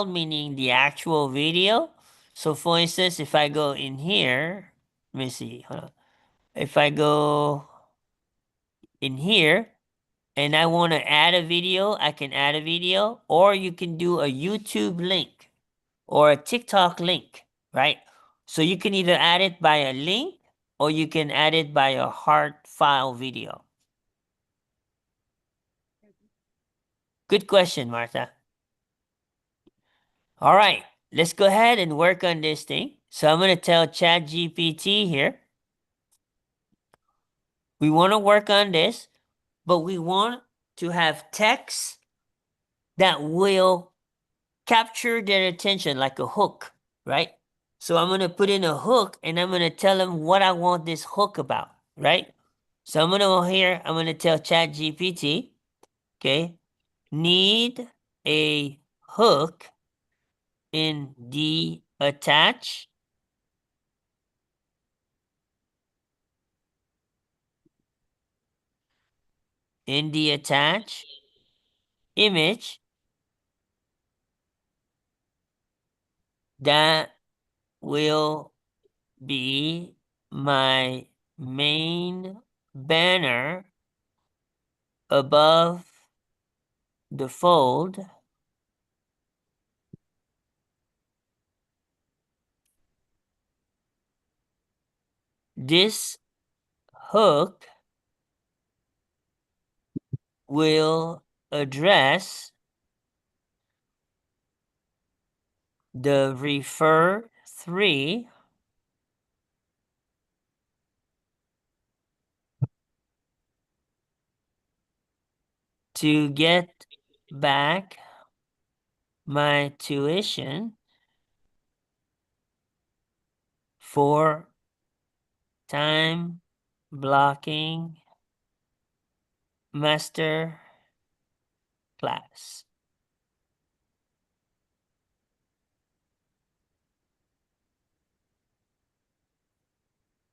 [SPEAKER 1] meaning the actual video. So for instance, if I go in here, let me see, hold on. If I go in here and I want to add a video, I can add a video, or you can do a YouTube link or a TikTok link, right? So you can either add it by a link or you can add it by a hard file video. Good question, Martha. All right, let's go ahead and work on this thing. So I'm going to tell ChatGPT here. We want to work on this, but we want to have text that will capture their attention like a hook, right? So I'm going to put in a hook and I'm going to tell them what I want this hook about, right? So I'm going to go here, I'm going to tell ChatGPT, okay, need a hook in the attach image that will be my main banner above the fold. This hook will address the refer 3 to get back my tuition for time blocking master class.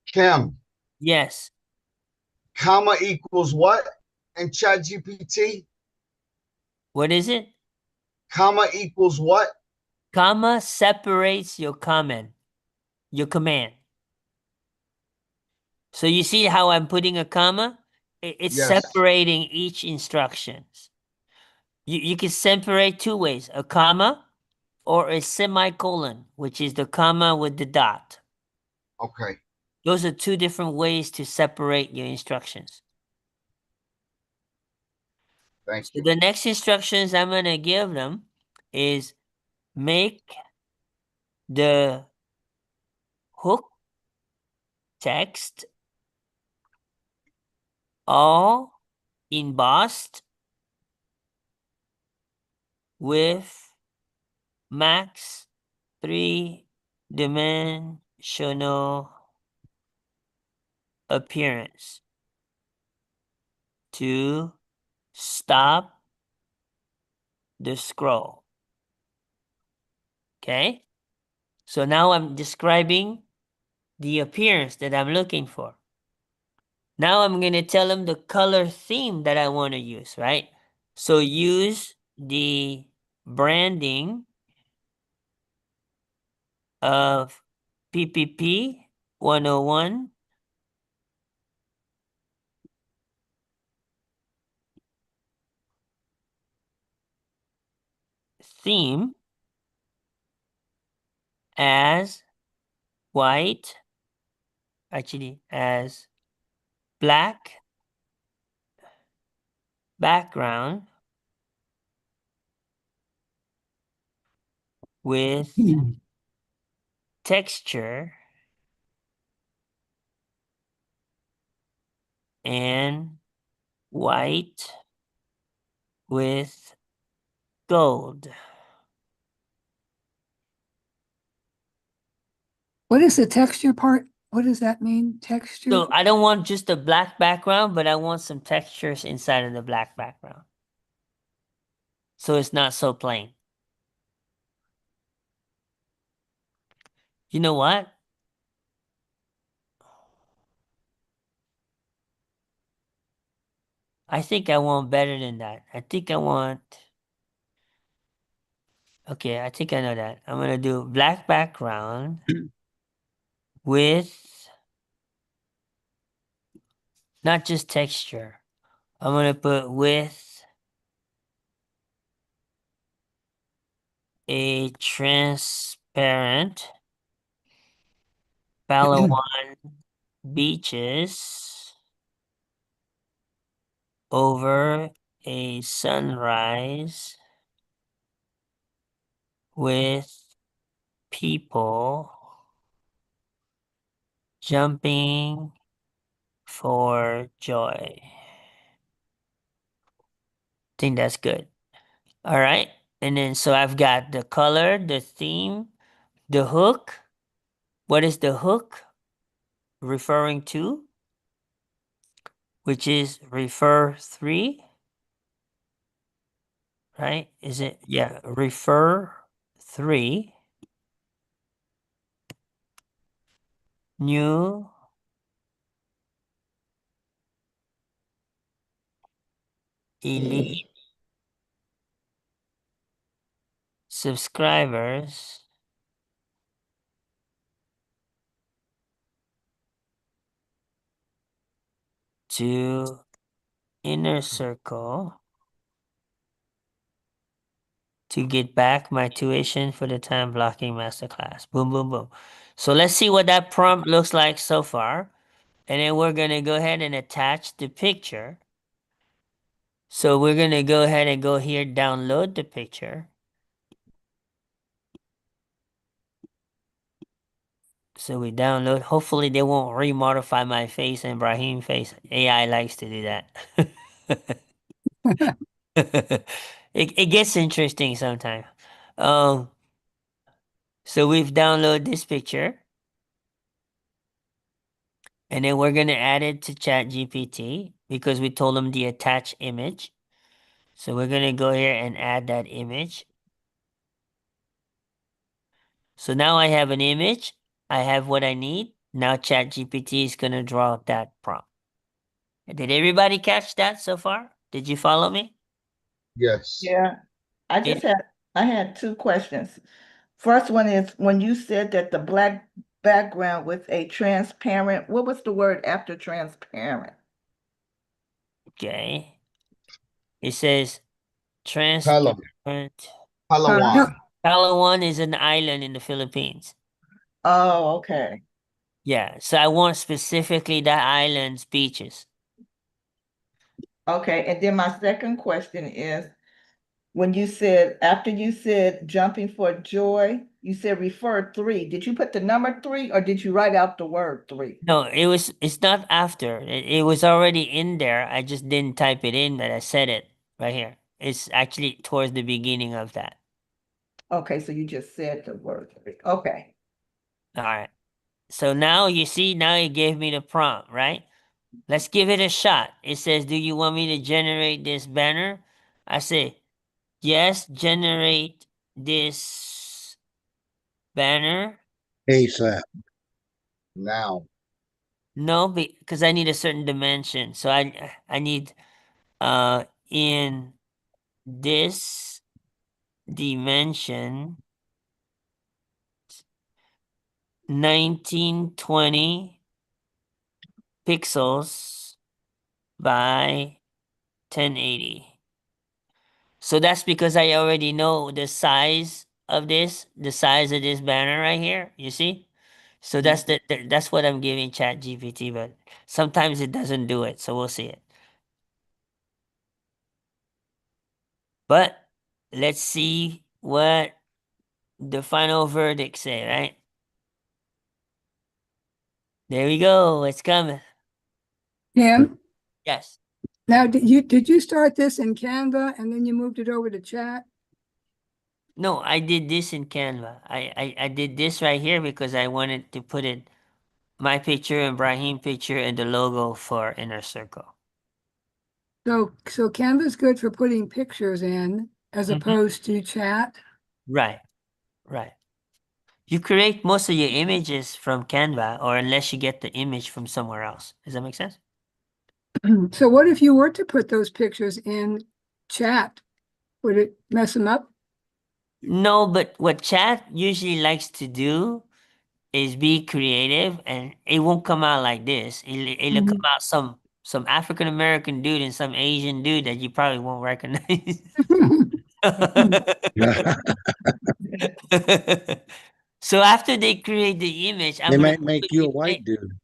[SPEAKER 5] Kim,
[SPEAKER 1] Yes.
[SPEAKER 5] comma equals what in ChatGPT?
[SPEAKER 1] What is it?
[SPEAKER 5] Comma equals what?
[SPEAKER 1] Comma separates your command. So you see how I'm putting a comma? It's
[SPEAKER 5] Yes.
[SPEAKER 1] separating each instructions. You can separate two ways, a comma or a semicolon, which is the comma with the dot.
[SPEAKER 5] Okay.
[SPEAKER 1] Those are two different ways to separate your instructions.
[SPEAKER 5] Thank
[SPEAKER 1] So
[SPEAKER 5] you.
[SPEAKER 1] the next instructions I'm going to give them is make the hook text all embossed with max 3-dimensional appearance to stop the scroll. Okay? So now I'm describing the appearance that I'm looking for. Now I'm going to tell them the color theme that I want to use, right? So use the branding of PPP 101 theme as white, actually as black background with texture and white with gold.
[SPEAKER 4] What is the texture part? What does that mean? Texture?
[SPEAKER 1] So I don't want just a black background, but I want some textures inside of the black background. So it's not so plain. You know what? I think I want better than that. I think I want, okay, I think I know that. I'm gonna do black background with not just texture. I'm gonna put with a transparent Palawan beaches over a sunrise with people jumping for joy. Think that's good. All right. And then so I've got the color, the theme, the hook. What is the hook referring to? Which is refer 3, right? Is it? Yeah, refer 3. New elite subscribers to inner circle to get back my tuition for the time blocking masterclass. Boom, boom, boom. So let's see what that prompt looks like so far. And then we're going to go ahead and attach the picture. So we're going to go ahead and go here, download the picture. So we download. Hopefully they won't remodify my face and Brahim face. AI likes to do that. It gets interesting sometimes. So we've downloaded this picture. And then we're going to add it to ChatGPT because we told them the attach image. So we're going to go here and add that image. So now I have an image. I have what I need. Now ChatGPT is going to draw up that prompt. Did everybody catch that so far? Did you follow me?
[SPEAKER 5] Yes.
[SPEAKER 8] Yeah, I had two questions. First one is when you said that the black background with a transparent, what was the word after transparent?
[SPEAKER 1] Okay. It says
[SPEAKER 5] Pelham,
[SPEAKER 1] transparent.
[SPEAKER 5] Palawan.
[SPEAKER 1] Palawan is an island in the Philippines.
[SPEAKER 8] Oh, okay.
[SPEAKER 1] Yeah. So I want specifically that island's beaches.
[SPEAKER 8] Okay, and then my second question is, when you said, after you said jumping for joy, you said refer 3. Did you put the number 3 or did you write out the word 3?
[SPEAKER 1] No, it's not after. It was already in there. I just didn't type it in, but I said it right here. It's actually towards the beginning of that.
[SPEAKER 8] Okay, so you just said the word 3. Okay.
[SPEAKER 1] All right. So now you see, now it gave me the prompt, right? Let's give it a shot. It says, do you want me to generate this banner? I say, yes, generate this banner.
[SPEAKER 3] ASAP.
[SPEAKER 5] Now.
[SPEAKER 1] No, because I need a certain dimension. So I need in this dimension 1920 pixels by 1080. So that's because I already know the size of this banner right here, you see? So that's what I'm giving Chat GPT, but sometimes it doesn't do it, so we'll see it. But let's see what the final verdict say, right? There we go. It's coming.
[SPEAKER 4] Tim,
[SPEAKER 1] Yes.
[SPEAKER 4] now did you start this in Canva and then you moved it over to chat?
[SPEAKER 1] No, I did this in Canva. I did this right here because I wanted to put it my picture and Brahim picture and the logo for Inner Circle.
[SPEAKER 4] So Canva's good for putting pictures in as
[SPEAKER 1] Mhm.
[SPEAKER 4] opposed to chat.
[SPEAKER 1] Right. Right. You create most of your images from Canva, or unless you get the image from somewhere else. Does that make sense?
[SPEAKER 4] So what if you were to put those pictures in chat? Would it mess them up?
[SPEAKER 1] No, but what chat usually likes to do is be creative, and it won't come out like this. It'll come out some African American dude and some Asian dude that you probably won't recognize. So after they create the image,
[SPEAKER 3] They might make you a white dude.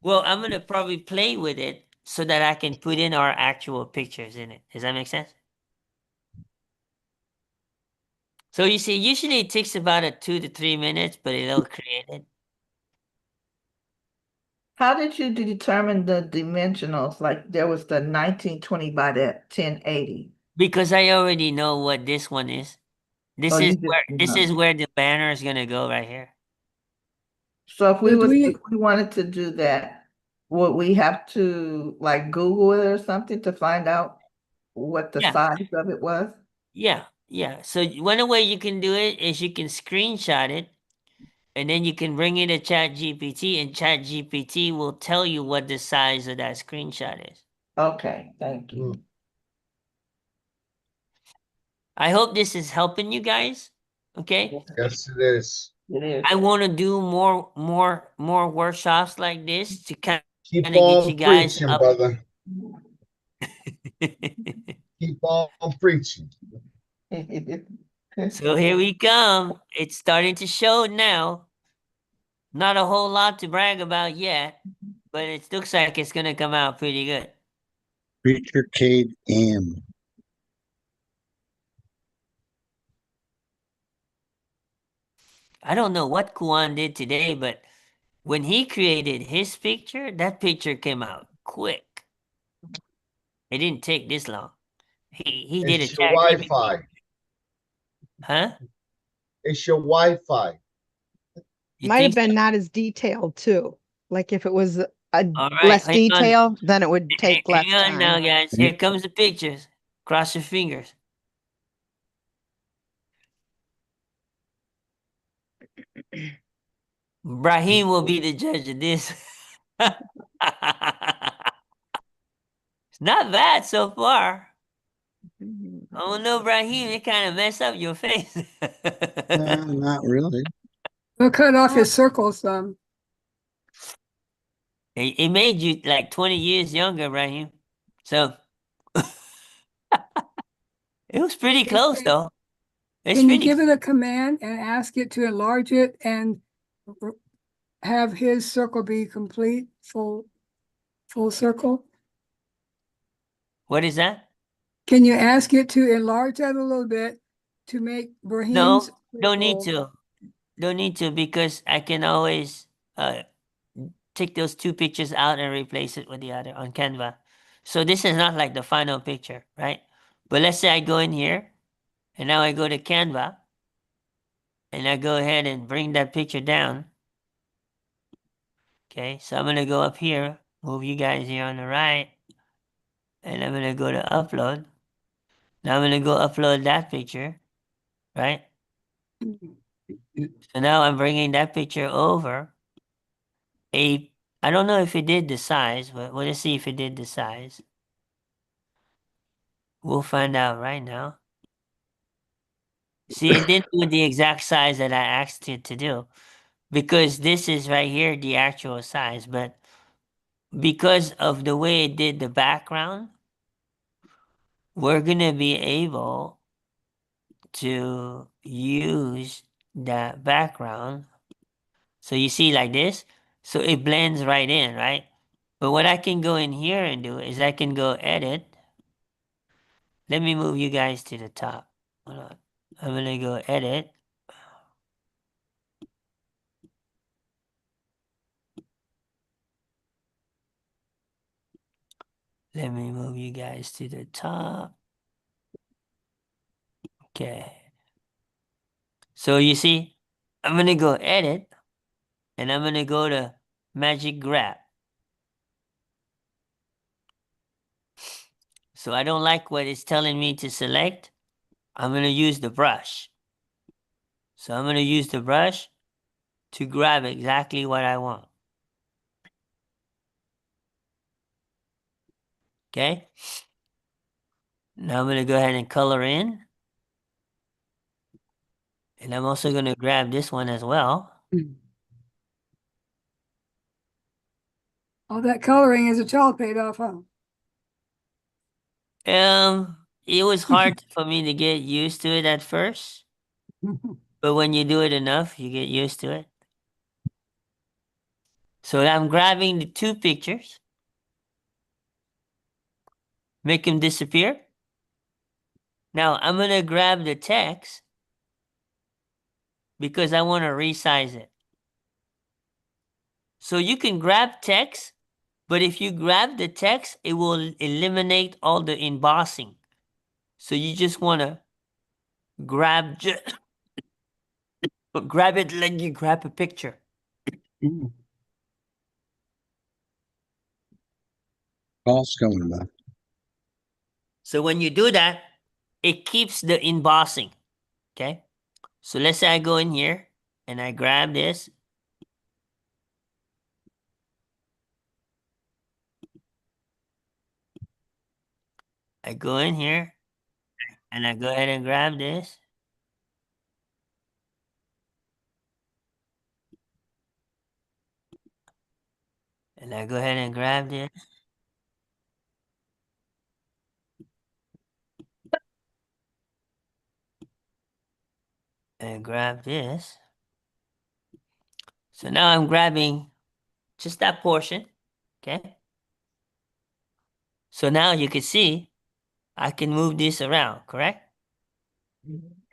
[SPEAKER 1] well, I'm gonna probably play with it so that I can put in our actual pictures in it. Does that make sense? So you see, usually it takes about 2 to 3 minutes, but it'll create it.
[SPEAKER 8] How did you determine the dimensionals? Like there was the 1920 by the 1080.
[SPEAKER 1] Because I already know what this one is.
[SPEAKER 8] Oh, you just
[SPEAKER 1] This
[SPEAKER 8] know.
[SPEAKER 1] is where the banner is gonna go right here.
[SPEAKER 8] So if
[SPEAKER 4] So do
[SPEAKER 8] if we wanted to do that, would we have to like Google it or something to find out what the
[SPEAKER 1] Yeah,
[SPEAKER 8] size of it was?
[SPEAKER 1] yeah. So one way you can do it is you can screenshot it, and then you can bring it to Chat GPT, and Chat GPT will tell you what the size of that screenshot is.
[SPEAKER 8] Okay, thank you.
[SPEAKER 5] Mm.
[SPEAKER 1] I hope this is helping you guys. Okay.
[SPEAKER 5] Yes, it is.
[SPEAKER 8] It is.
[SPEAKER 1] I want to do more workshops like this to kind
[SPEAKER 5] Keep
[SPEAKER 1] of get you
[SPEAKER 5] on
[SPEAKER 1] guys
[SPEAKER 5] preaching,
[SPEAKER 1] up.
[SPEAKER 5] brother. Keep on preaching.
[SPEAKER 1] So here we come. It's starting to show now. Not a whole lot to brag about yet, but it looks like it's gonna come out pretty good.
[SPEAKER 3] Preacher Cade M.
[SPEAKER 1] I don't know what Kuan did today, but when he created his picture, that picture came out quick. It didn't take this long. He did a
[SPEAKER 5] It's your
[SPEAKER 1] chat GPT.
[SPEAKER 5] Wi-Fi.
[SPEAKER 1] Huh?
[SPEAKER 5] It's your Wi-Fi.
[SPEAKER 1] You
[SPEAKER 7] Might have
[SPEAKER 1] think so?
[SPEAKER 7] been not as detailed too. Like if it was a
[SPEAKER 1] All right,
[SPEAKER 7] less
[SPEAKER 1] hang on.
[SPEAKER 7] detail, then it would take less
[SPEAKER 1] Hang on now,
[SPEAKER 7] time.
[SPEAKER 1] guys. Here comes the pictures. Cross your fingers. Brahim will be the judge of this. It's not bad so far. Oh no, Brahim, it kind of messed up your face.
[SPEAKER 3] Not really.
[SPEAKER 4] We'll cut off his circles some.
[SPEAKER 1] It made you like 20 years younger, Brahim. So it was pretty close though. It's
[SPEAKER 4] Can you
[SPEAKER 1] pretty
[SPEAKER 4] give it a command and ask it to enlarge it and have his circle be complete, full circle?
[SPEAKER 1] What is that?
[SPEAKER 4] Can you ask it to enlarge that a little bit to make Brahim's
[SPEAKER 1] No, don't need
[SPEAKER 4] circle?
[SPEAKER 1] to. Don't need to because I can always take those 2 pictures out and replace it with the other on Canva. So this is not like the final picture, right? But let's say I go in here and now I go to Canva and I go ahead and bring that picture down. Okay, so I'm gonna go up here, move you guys here on the right, and I'm gonna go to upload. Now I'm gonna go upload that picture, right? So now I'm bringing that picture over. I don't know if it did the size, but we'll just see if it did the size. We'll find out right now. See, it didn't do the exact size that I asked it to do because this is right here, the actual size. But because of the way it did the background, we're going to be able to use that background. So you see like this, so it blends right in, right? But what I can go in here and do is I can go edit. Let me move you guys to the top. Hold on. I'm gonna go edit. Let me move you guys to the top. Okay. So you see, I'm gonna go edit and I'm gonna go to magic grab. So I don't like what it's telling me to select. I'm gonna use the brush. So I'm gonna use the brush to grab exactly what I want. Okay. Now I'm gonna go ahead and color in. And I'm also gonna grab this one as well.
[SPEAKER 4] All that coloring as a child paid off, huh?
[SPEAKER 1] It was hard for me to get used to it at first, but when you do it enough, you get used to it. So I'm grabbing the two pictures, make them disappear. Now I'm gonna grab the text because I want to resize it. So you can grab text, but if you grab the text, it will eliminate all the embossing. So you just want to grab grab it like you grab a picture.
[SPEAKER 3] Call's coming back.
[SPEAKER 1] So when you do that, it keeps the embossing. Okay. So let's say I go in here and I grab this. I go in here and I go ahead and grab this. And I go ahead and grab this. And grab this. So now I'm grabbing just that portion. Okay. So now you can see I can move this around, correct?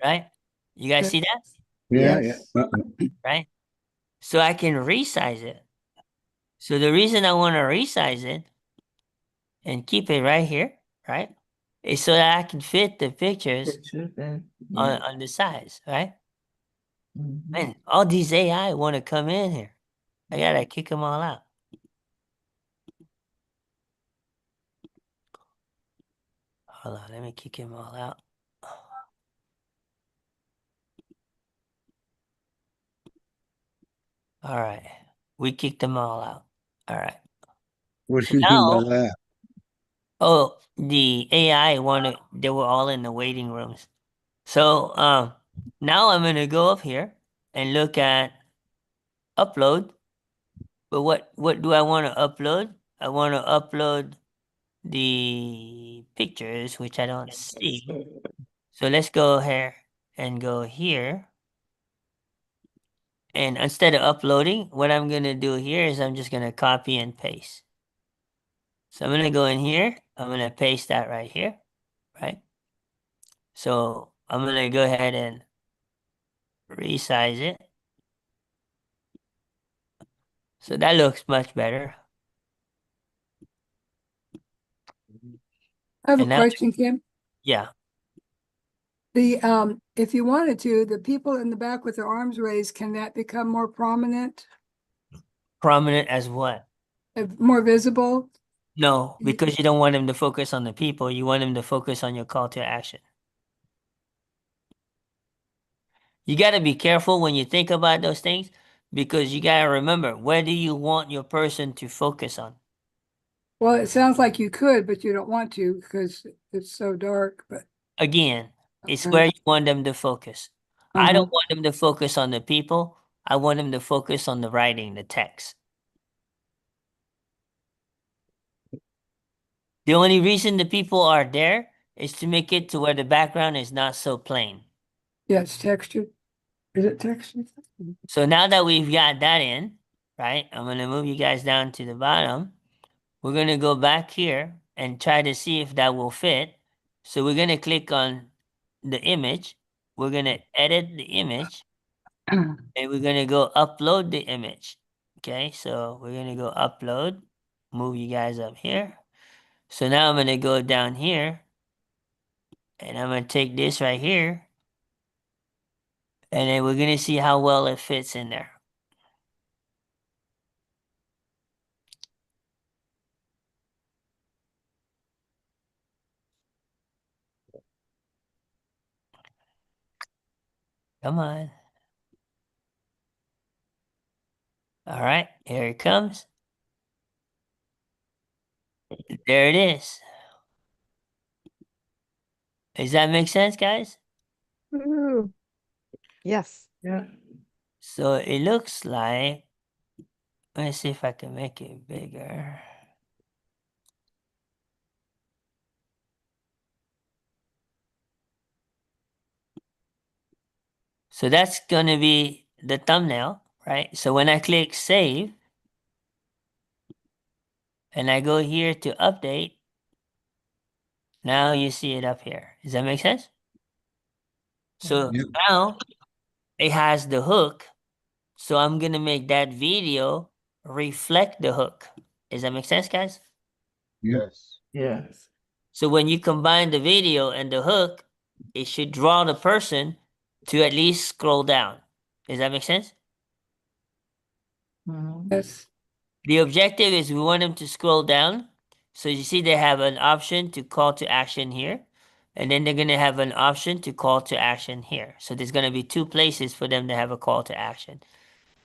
[SPEAKER 1] Right? You guys see that?
[SPEAKER 3] Yeah,
[SPEAKER 8] Yes.
[SPEAKER 3] yeah.
[SPEAKER 1] Right? So I can resize it. So the reason I want to resize it and keep it right here, right? Is so that I can fit the pictures
[SPEAKER 8] Pictures and, yeah.
[SPEAKER 1] on the sides, right?
[SPEAKER 8] Mhm.
[SPEAKER 1] Man, all these AI want to come in here. I gotta kick them all out. Hold on, let me kick them all out. All right, we kicked them all out. All right.
[SPEAKER 3] What
[SPEAKER 1] So
[SPEAKER 3] do you mean by
[SPEAKER 1] now,
[SPEAKER 3] that?
[SPEAKER 1] oh, the AI wanted, they were all in the waiting rooms. So now I'm gonna go up here and look at upload. But what do I want to upload? I want to upload the pictures, which I don't see. So let's go here and go here. And instead of uploading, what I'm gonna do here is I'm just gonna copy and paste. So I'm gonna go in here, I'm gonna paste that right here, right? So I'm gonna go ahead and resize it. So that looks much better.
[SPEAKER 4] I have a
[SPEAKER 1] And now,
[SPEAKER 4] question, Kim.
[SPEAKER 1] yeah,
[SPEAKER 4] If you wanted to, the people in the back with their arms raised, can that become more prominent,
[SPEAKER 1] prominent as what?
[SPEAKER 4] more visible?
[SPEAKER 1] No, because you don't want them to focus on the people. You want them to focus on your call to action. You got to be careful when you think about those things because you got to remember, where do you want your person to focus on?
[SPEAKER 4] Well, it sounds like you could, but you don't want to because it's so dark, but.
[SPEAKER 1] Again, it's
[SPEAKER 4] Okay.
[SPEAKER 1] where you want them to focus. I
[SPEAKER 4] Uh-huh.
[SPEAKER 1] don't want them to focus on the people. I want them to focus on the writing, the text. The only reason the people are there is to make it to where the background is not so plain.
[SPEAKER 4] Yeah, it's textured. Is it text?
[SPEAKER 1] So now that we've got that in, right, I'm going to move you guys down to the bottom. We're going to go back here and try to see if that will fit. So we're going to click on the image. We're going to edit the image and we're going to go upload the image. Okay, so we're going to go upload, move you guys up here. So now I'm going to go down here and I'm going to take this right here and then we're going to see how well it fits in there. Come on. All right, here it comes. There it is. Does that make sense, guys?
[SPEAKER 7] Ooh. Yes.
[SPEAKER 8] Yeah.
[SPEAKER 1] So it looks like, let's see if I can make it bigger. So that's going to be the thumbnail, right? So when I click save and I go here to update, now you see it up here. Does that make sense? So
[SPEAKER 3] Yep.
[SPEAKER 1] now it has the hook. So I'm going to make that video reflect the hook. Does that make sense, guys?
[SPEAKER 5] Yes.
[SPEAKER 8] Yes.
[SPEAKER 1] So when you combine the video and the hook, it should draw the person to at least scroll down. Does that make sense?
[SPEAKER 8] Mhm.
[SPEAKER 4] Yes.
[SPEAKER 1] The objective is we want them to scroll down. So you see they have an option to call to action here. And then they're going to have an option to call to action here. So there's going to be two places for them to have a call to action.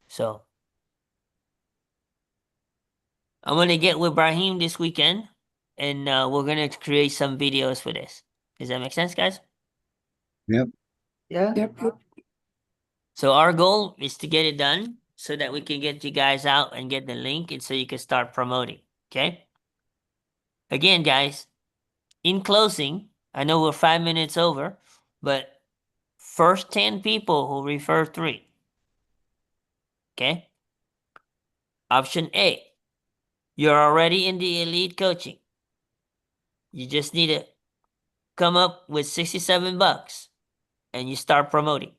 [SPEAKER 1] So I'm going to get with Brahim this weekend and we're going to create some videos for this. Does that make sense, guys?
[SPEAKER 3] Yep.
[SPEAKER 8] Yeah.
[SPEAKER 4] Yep. Yep.
[SPEAKER 1] So our goal is to get it done so that we can get you guys out and get the link and so you can start promoting. Okay. Again, guys, in closing, I know we're 5 minutes over, but first 10 people who refer 3. Okay. Option A, you're already in the elite coaching. You just need to come up with $67 and you start promoting.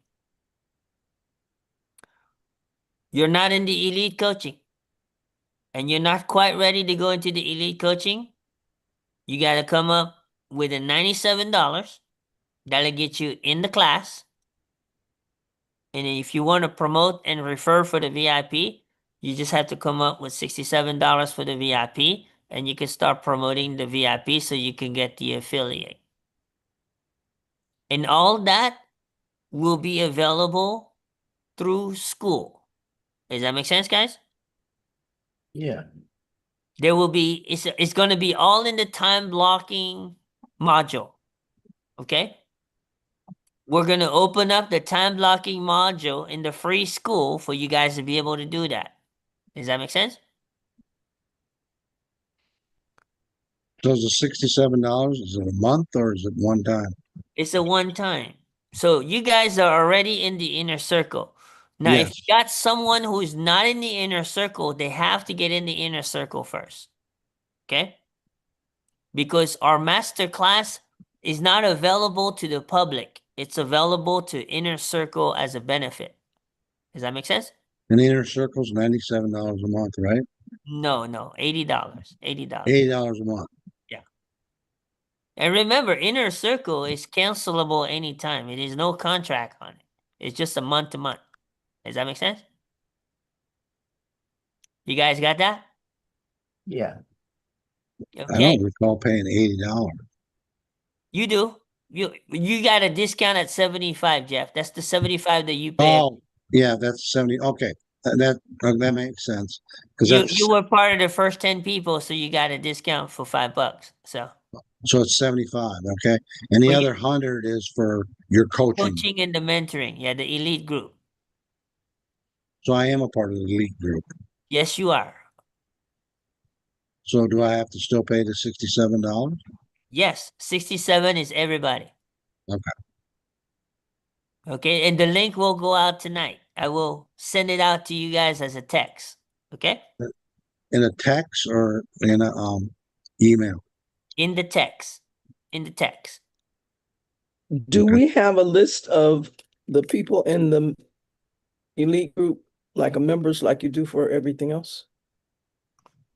[SPEAKER 1] You're not in the elite coaching and you're not quite ready to go into the elite coaching. You got to come up with a $97. That'll get you in the class. And if you want to promote and refer for the VIP, you just have to come up with $67 for the VIP and you can start promoting the VIP so you can get the affiliate. And all that will be available through Skool. Does that make sense, guys?
[SPEAKER 8] Yeah.
[SPEAKER 1] There will be, it's going to be all in the time blocking module. Okay? We're going to open up the time blocking module in the free Skool for you guys to be able to do that. Does that make sense?
[SPEAKER 3] So is it $67? Is it a month or is it one time?
[SPEAKER 1] It's a one time. So you guys are already in the inner circle. Now, if
[SPEAKER 3] Yes.
[SPEAKER 1] you got someone who's not in the inner circle, they have to get in the inner circle first. Okay? Because our master class is not available to the public. It's available to inner circle as a benefit. Does that make sense?
[SPEAKER 3] And the inner circle's $97 a month, right?
[SPEAKER 1] No, $80. $80.
[SPEAKER 3] $80 a month.
[SPEAKER 1] Yeah. And remember, inner circle is cancelable anytime. It is no contract on it. It's just a month to month. Does that make sense? You guys got that?
[SPEAKER 8] Yeah.
[SPEAKER 3] I
[SPEAKER 1] Okay.
[SPEAKER 3] don't recall paying $80.
[SPEAKER 1] You do. You got a discount at 75, Jeff. That's the 75 that you pay.
[SPEAKER 3] Oh, yeah, that's 70. Okay. That makes sense. Because
[SPEAKER 1] You
[SPEAKER 3] that's
[SPEAKER 1] were part of the first 10 people, so you got a discount for $5. So
[SPEAKER 3] so it's 75, okay? And the
[SPEAKER 1] For
[SPEAKER 3] other 100 is for your coaching.
[SPEAKER 1] coaching and the mentoring, yeah, the elite group.
[SPEAKER 3] So I am a part of the elite group.
[SPEAKER 1] Yes, you are.
[SPEAKER 3] So do I have to still pay the $67?
[SPEAKER 1] Yes, 67 is everybody.
[SPEAKER 3] Okay.
[SPEAKER 1] Okay, and the link will go out tonight. I will send it out to you guys as a text. Okay,
[SPEAKER 3] In a text or in a email?
[SPEAKER 1] in the text, in the text.
[SPEAKER 9] Do
[SPEAKER 3] Okay.
[SPEAKER 9] we have a list of the people in the elite group, like a members, like you do for everything else?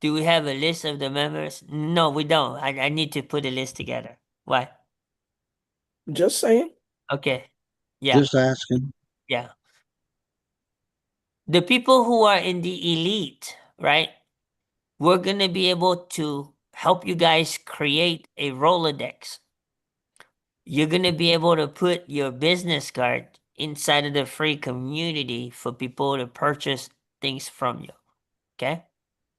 [SPEAKER 1] Do we have a list of the members? No, we don't. I need to put a list together. Why?
[SPEAKER 9] Just saying.
[SPEAKER 1] Okay. Yeah,
[SPEAKER 3] Just asking.
[SPEAKER 1] yeah. The people who are in the elite, right? We're going to be able to help you guys create a Rolodex. You're going to be able to put your business card inside of the free community for people to purchase things from you. Okay?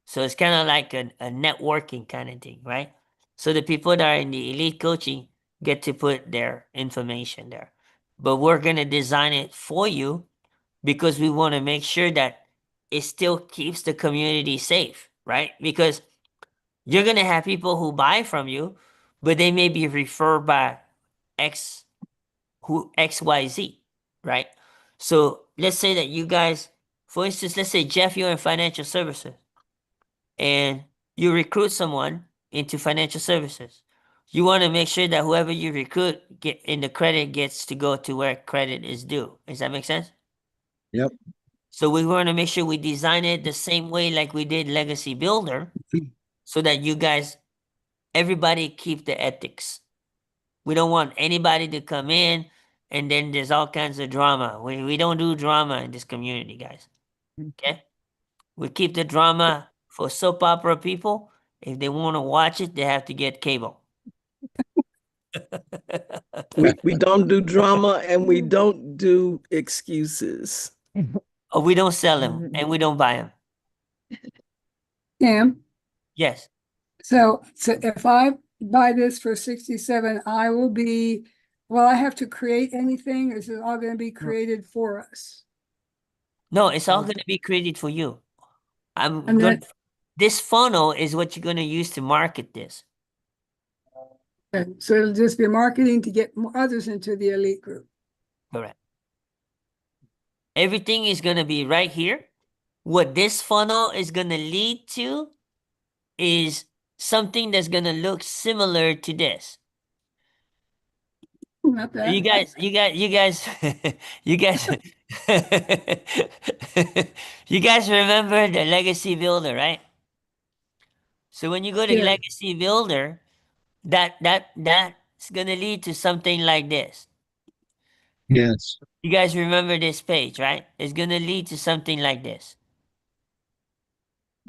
[SPEAKER 1] So it's kind of like a networking kind of thing, right? So the people that are in the elite coaching get to put their information there. But we're going to design it for you because we want to make sure that it still keeps the community safe, right? Because you're going to have people who buy from you, but they may be referred by XYZ, right? So let's say that you guys, for instance, let's say Jeff, you're in financial services and you recruit someone into financial services. You want to make sure that whoever you recruit get in the credit gets to go to where credit is due. Does that make sense?
[SPEAKER 3] Yep.
[SPEAKER 1] So we want to make sure we design it the same way like we did Legacy Builder so that you guys, everybody keep the ethics. We don't want anybody to come in and then there's all kinds of drama. We don't do drama in this community, guys. Okay? We keep the drama for soap opera people. If they want to watch it, they have to get cable.
[SPEAKER 9] We don't do drama and we don't do excuses.
[SPEAKER 1] Or we don't sell them and we don't buy them.
[SPEAKER 4] Cam,
[SPEAKER 1] Yes.
[SPEAKER 4] so if I buy this for 67, I will be, will I have to create anything? Or is it all gonna be created for us?
[SPEAKER 1] No, it's all going to be created for you. I'm
[SPEAKER 4] And
[SPEAKER 1] going
[SPEAKER 4] then,
[SPEAKER 1] this funnel is what you're going to use to market this.
[SPEAKER 4] okay, so it'll just be marketing to get more others into the elite group.
[SPEAKER 1] Correct. Everything is going to be right here. What this funnel is going to lead to is something that's going to look similar to this.
[SPEAKER 4] Not that.
[SPEAKER 1] You guys, you guys, you guys remember the Legacy Builder, right? So when you go to
[SPEAKER 4] Yeah.
[SPEAKER 1] Legacy Builder, that's gonna lead to something like this.
[SPEAKER 3] Yes.
[SPEAKER 1] You guys remember this page, right? It's gonna lead to something like this.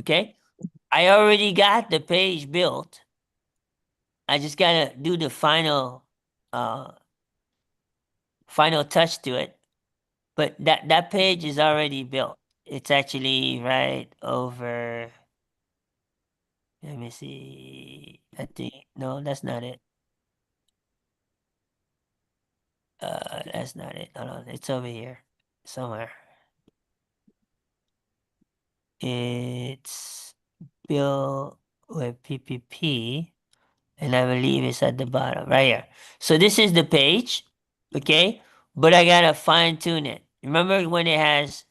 [SPEAKER 1] Okay? I already got the page built. I just gotta do the final touch to it. But that page is already built. It's actually right over. Let me see. I think no, that's not it. That's not it. Hold on, it's over here somewhere. It's built with PPP, and I believe it's at the bottom right here. So this is the page, okay? But I gotta fine tune it. Remember when it has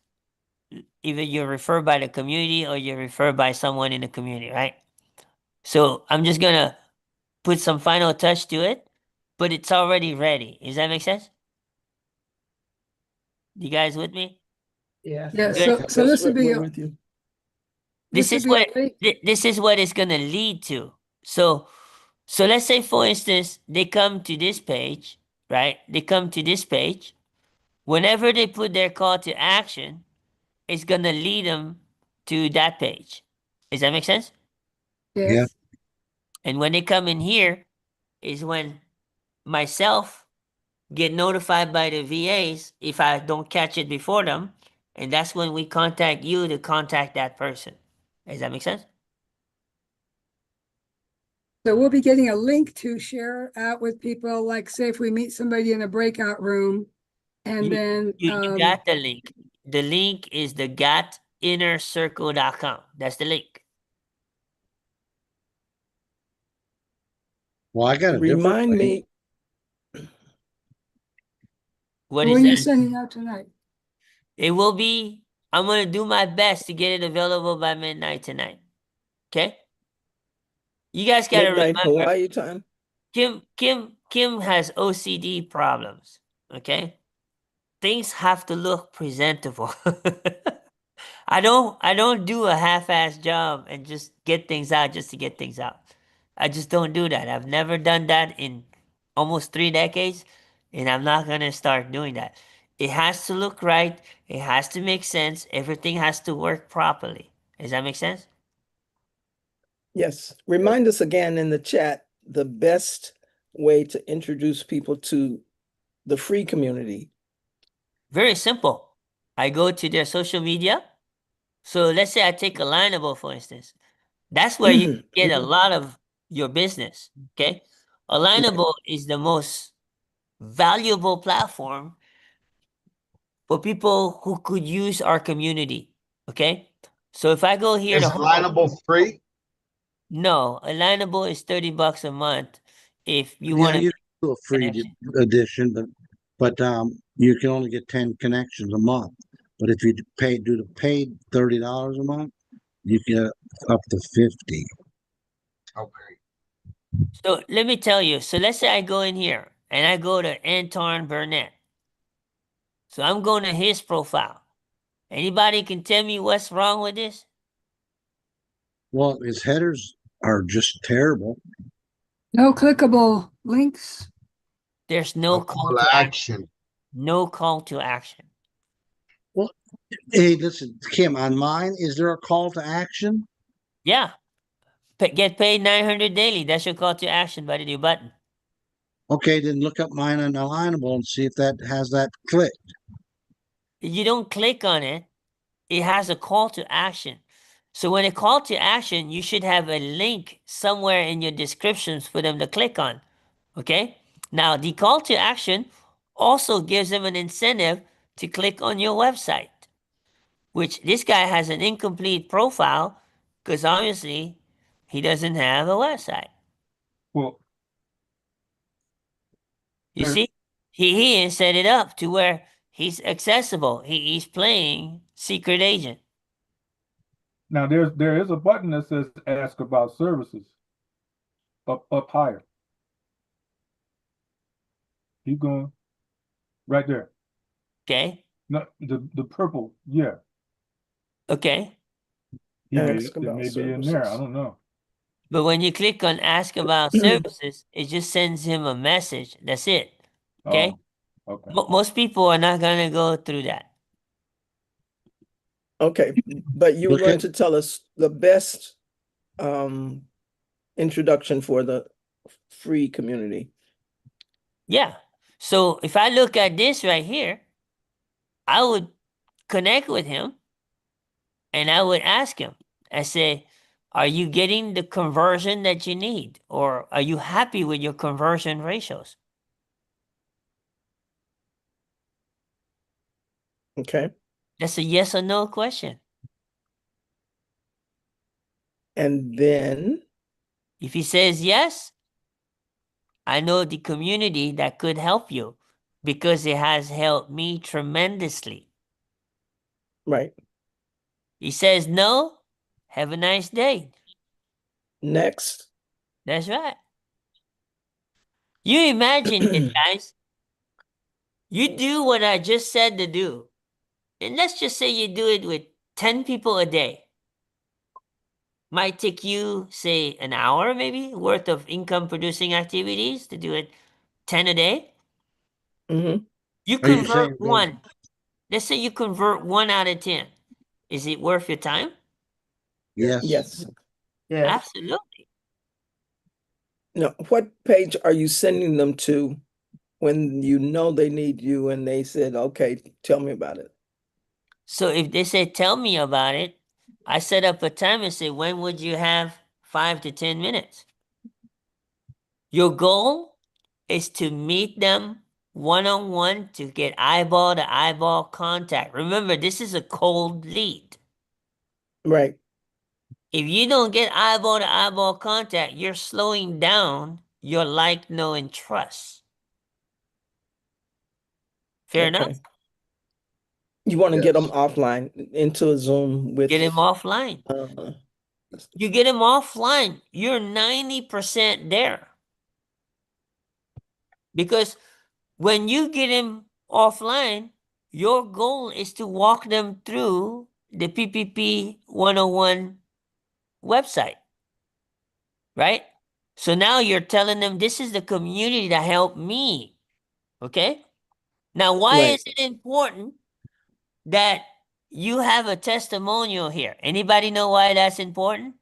[SPEAKER 1] either you're referred by the community or you're referred by someone in the community, right? So I'm just gonna put some final touch to it, but it's already ready. Does that make sense? You guys with me?
[SPEAKER 8] Yes.
[SPEAKER 4] Yeah,
[SPEAKER 1] Good.
[SPEAKER 4] so this would be,
[SPEAKER 9] We're with you.
[SPEAKER 1] This
[SPEAKER 4] this would
[SPEAKER 1] is
[SPEAKER 4] be a
[SPEAKER 1] what
[SPEAKER 4] link.
[SPEAKER 1] this is what it's gonna lead to. So let's say for instance they come to this page, right? They come to this page. Whenever they put their call to action, it's gonna lead them to that page. Does that make sense?
[SPEAKER 3] Yeah.
[SPEAKER 4] Yes.
[SPEAKER 1] And when they come in here is when myself get notified by the VAs if I don't catch it before them, and that's when we contact you to contact that person. Does that make sense?
[SPEAKER 4] So we'll be getting a link to share out with people, like say if we meet somebody in a breakout room and then,
[SPEAKER 1] You got the link. The link is the gotinnercircle.com. That's the link.
[SPEAKER 3] Well, I got a different
[SPEAKER 9] Remind
[SPEAKER 3] way.
[SPEAKER 9] me,
[SPEAKER 1] What
[SPEAKER 4] What
[SPEAKER 1] is
[SPEAKER 4] are you
[SPEAKER 1] that?
[SPEAKER 4] sending out tonight?
[SPEAKER 1] It will be, I'm gonna do my best to get it available by midnight tonight. Okay? You guys gotta
[SPEAKER 9] Midnight
[SPEAKER 1] remember,
[SPEAKER 9] Hawaii time?
[SPEAKER 1] Kim has OCD problems. Okay? Things have to look presentable. I don't do a half-ass job and just get things out just to get things out. I just don't do that. I've never done that in almost 3 decades, and I'm not gonna start doing that. It has to look right. It has to make sense. Everything has to work properly. Does that make sense?
[SPEAKER 9] Yes. Remind us again in the chat, the best way to introduce people to the free community.
[SPEAKER 1] Very simple. I go to their social media. So let's say I take Alignable, for instance. That's where you get a lot of your business. Okay. Alignable is the most valuable platform for people who could use our community. Okay. So if I go here
[SPEAKER 5] Is
[SPEAKER 1] to
[SPEAKER 5] Alignable free?
[SPEAKER 1] no, Alignable is $30 a month if you
[SPEAKER 3] Yeah,
[SPEAKER 1] want to
[SPEAKER 3] you
[SPEAKER 1] make
[SPEAKER 3] do a free
[SPEAKER 1] connection.
[SPEAKER 3] edition, but you can only get 10 connections a month. But if you do the paid $30 a month, you get up to 50.
[SPEAKER 5] Okay.
[SPEAKER 1] So let me tell you. So let's say I go in here and I go to Anton Burnett. So I'm going to his profile. Anybody can tell me what's wrong with this?
[SPEAKER 3] Well, his headers are just terrible.
[SPEAKER 4] No clickable links?
[SPEAKER 1] There's
[SPEAKER 5] No
[SPEAKER 1] no call
[SPEAKER 5] call
[SPEAKER 1] to
[SPEAKER 5] to
[SPEAKER 1] action.
[SPEAKER 5] action.
[SPEAKER 1] No call to action.
[SPEAKER 3] Well, hey, listen, Kim, on mine, is there a call to action?
[SPEAKER 1] Yeah. Get paid 900 daily. That's your call to action by the new button.
[SPEAKER 3] Okay, then look up mine on Alignable and see if that has that click.
[SPEAKER 1] You don't click on it. It has a call to action. So when a call to action, you should have a link somewhere in your descriptions for them to click on. Okay? Now, the call to action also gives them an incentive to click on your website, which this guy has an incomplete profile because obviously he doesn't have a website.
[SPEAKER 2] Well,
[SPEAKER 1] You
[SPEAKER 2] there,
[SPEAKER 1] see, he set it up to where he's accessible. He's playing secret agent.
[SPEAKER 2] now there is a button that says ask about services up higher. Keep going. Right there.
[SPEAKER 1] Okay.
[SPEAKER 2] No, the purple, yeah.
[SPEAKER 1] Okay.
[SPEAKER 9] Ask
[SPEAKER 2] It
[SPEAKER 9] about
[SPEAKER 2] may be in there. I
[SPEAKER 9] services.
[SPEAKER 2] don't know.
[SPEAKER 1] But when you click on ask about services, it just sends him a message. That's it. Okay.
[SPEAKER 2] Oh, okay.
[SPEAKER 1] Most people are not going to go through that.
[SPEAKER 9] Okay, but you were
[SPEAKER 3] Look
[SPEAKER 9] going
[SPEAKER 3] at
[SPEAKER 9] to tell us the best introduction for the free community.
[SPEAKER 1] Yeah. So if I look at this right here, I would connect with him and I would ask him, I say, are you getting the conversion that you need? Or are you happy with your conversion ratios?
[SPEAKER 9] Okay.
[SPEAKER 1] That's a yes or no question.
[SPEAKER 9] And then,
[SPEAKER 1] If he says yes, I know the community that could help you because it has helped me tremendously.
[SPEAKER 9] right,
[SPEAKER 1] He says no, have a nice day.
[SPEAKER 9] next.
[SPEAKER 1] That's right. You imagine it, guys. You do what I just said to do. And let's just say you do it with 10 people a day. Might take you, say, an hour maybe worth of income producing activities to do it 10 a day.
[SPEAKER 9] Mhm.
[SPEAKER 1] You
[SPEAKER 3] Are you
[SPEAKER 1] convert
[SPEAKER 3] saying
[SPEAKER 1] one. Let's say you convert 1 out of 10. Is it worth your time?
[SPEAKER 3] yes?
[SPEAKER 9] Yes.
[SPEAKER 8] Yes.
[SPEAKER 1] Absolutely.
[SPEAKER 9] Now, what page are you sending them to when you know they need you and they said, okay, tell me about it?
[SPEAKER 1] So if they say, tell me about it, I set up a time and say, when would you have 5 to 10 minutes? Your goal is to meet them one-on-one to get eyeball to eyeball contact. Remember, this is a cold lead.
[SPEAKER 9] Right.
[SPEAKER 1] If you don't get eyeball to eyeball contact, you're slowing down your like, know, and trust. Fair enough?
[SPEAKER 9] Okay. You want to get them
[SPEAKER 5] Yes.
[SPEAKER 9] offline into a Zoom with
[SPEAKER 1] Get him offline. You get him offline, you're 90% there. Because when you get him offline, your goal is to walk them through the PPP 101 website, right? So now you're telling them this is the community that helped me. Okay? Now, why
[SPEAKER 9] Right.
[SPEAKER 1] is it important that you have a testimonial here? Anybody know why that's important?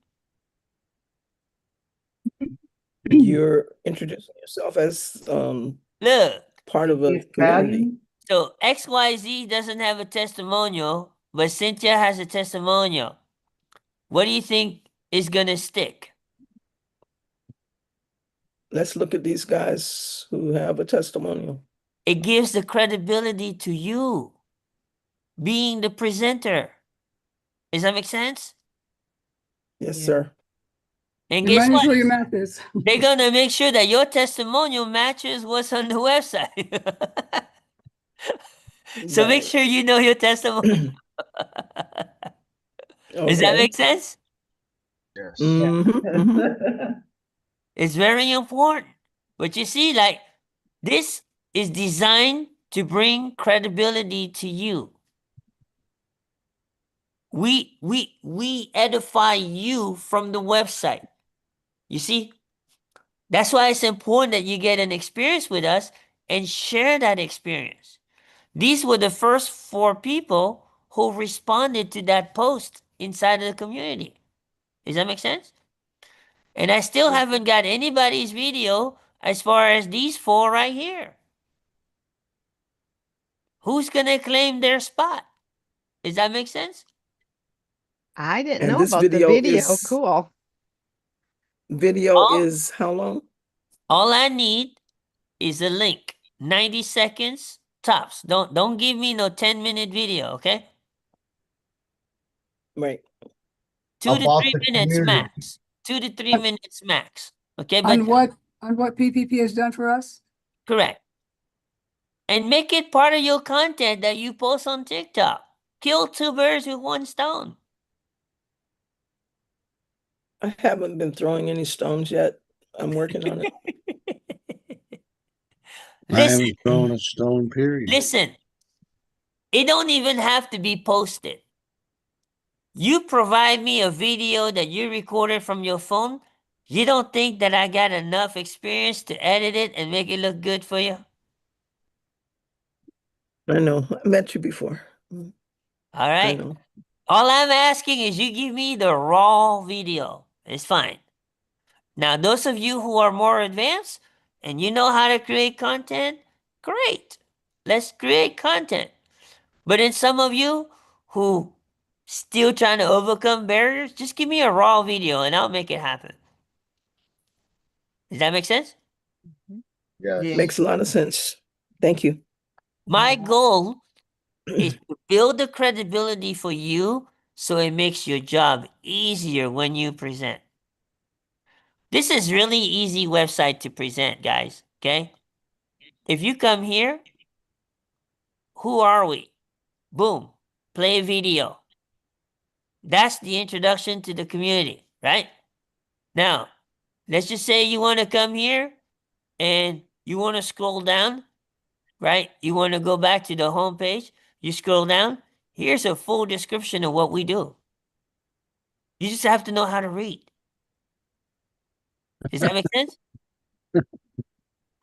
[SPEAKER 9] You're introducing yourself as
[SPEAKER 1] Look,
[SPEAKER 9] part of a
[SPEAKER 8] It's
[SPEAKER 9] community.
[SPEAKER 8] value.
[SPEAKER 1] so XYZ doesn't have a testimonial, but Cynthia has a testimonial. What do you think is going to stick?
[SPEAKER 9] Let's look at these guys who have a testimonial.
[SPEAKER 1] It gives the credibility to you being the presenter. Does that make sense?
[SPEAKER 9] Yes,
[SPEAKER 8] Yeah.
[SPEAKER 9] sir.
[SPEAKER 1] And
[SPEAKER 4] You
[SPEAKER 1] guess
[SPEAKER 4] might as
[SPEAKER 1] what?
[SPEAKER 4] well you met this.
[SPEAKER 1] They're going to make sure that your testimonial matches what's on the website. So make
[SPEAKER 9] Right.
[SPEAKER 1] sure you know your testimony. Does that
[SPEAKER 9] Okay.
[SPEAKER 1] make sense?
[SPEAKER 5] Yes.
[SPEAKER 1] It's very important. But you see, like, this is designed to bring credibility to you. We edify you from the website. You see? That's why it's important that you get an experience with us and share that experience. These were the first 4 people who responded to that post inside of the community. Does that make sense? And I still haven't got anybody's video as far as these 4 right here. Who's gonna claim their spot? Does that make sense?
[SPEAKER 7] I didn't
[SPEAKER 9] And
[SPEAKER 7] know
[SPEAKER 9] this
[SPEAKER 7] about the
[SPEAKER 9] video
[SPEAKER 7] video.
[SPEAKER 9] is
[SPEAKER 7] Cool.
[SPEAKER 1] All,
[SPEAKER 9] how long?
[SPEAKER 1] all I need is a link. 90 seconds tops. Don't give me no 10-minute video, okay?
[SPEAKER 9] Right.
[SPEAKER 1] 2 to
[SPEAKER 5] About
[SPEAKER 1] 3
[SPEAKER 5] the
[SPEAKER 1] minutes
[SPEAKER 5] community.
[SPEAKER 1] max. 2 to 3 minutes max. Okay, but
[SPEAKER 4] On what PPP has done for us?
[SPEAKER 1] correct. And make it part of your content that you post on TikTok. Kill 2 birds with 1 stone.
[SPEAKER 9] I haven't been throwing any stones yet. I'm working on it.
[SPEAKER 3] I
[SPEAKER 1] Listen,
[SPEAKER 3] haven't thrown a stone, period.
[SPEAKER 1] listen. It don't even have to be posted. You provide me a video that you recorded from your phone. You don't think that I got enough experience to edit it and make it look good for you?
[SPEAKER 9] I know. I met you before.
[SPEAKER 1] All
[SPEAKER 9] I
[SPEAKER 1] right.
[SPEAKER 9] know.
[SPEAKER 1] All I'm asking is you give me the raw video. It's fine. Now, those of you who are more advanced and you know how to create content, great. Let's create content. But in some of you who still trying to overcome barriers, just give me a raw video and I'll make it happen. Does that make sense?
[SPEAKER 5] Yes.
[SPEAKER 8] Yeah.
[SPEAKER 9] Makes a lot of sense. Thank you.
[SPEAKER 1] My goal is to build the credibility for you so it makes your job easier when you present. This is really easy website to present, guys, okay? If you come here, who are we? Boom, play a video. That's the introduction to the community, right? Now, let's just say you want to come here and you want to scroll down, right? You want to go back to the home page, you scroll down. Here's a full description of what we do. You just have to know how to read. Does that make sense?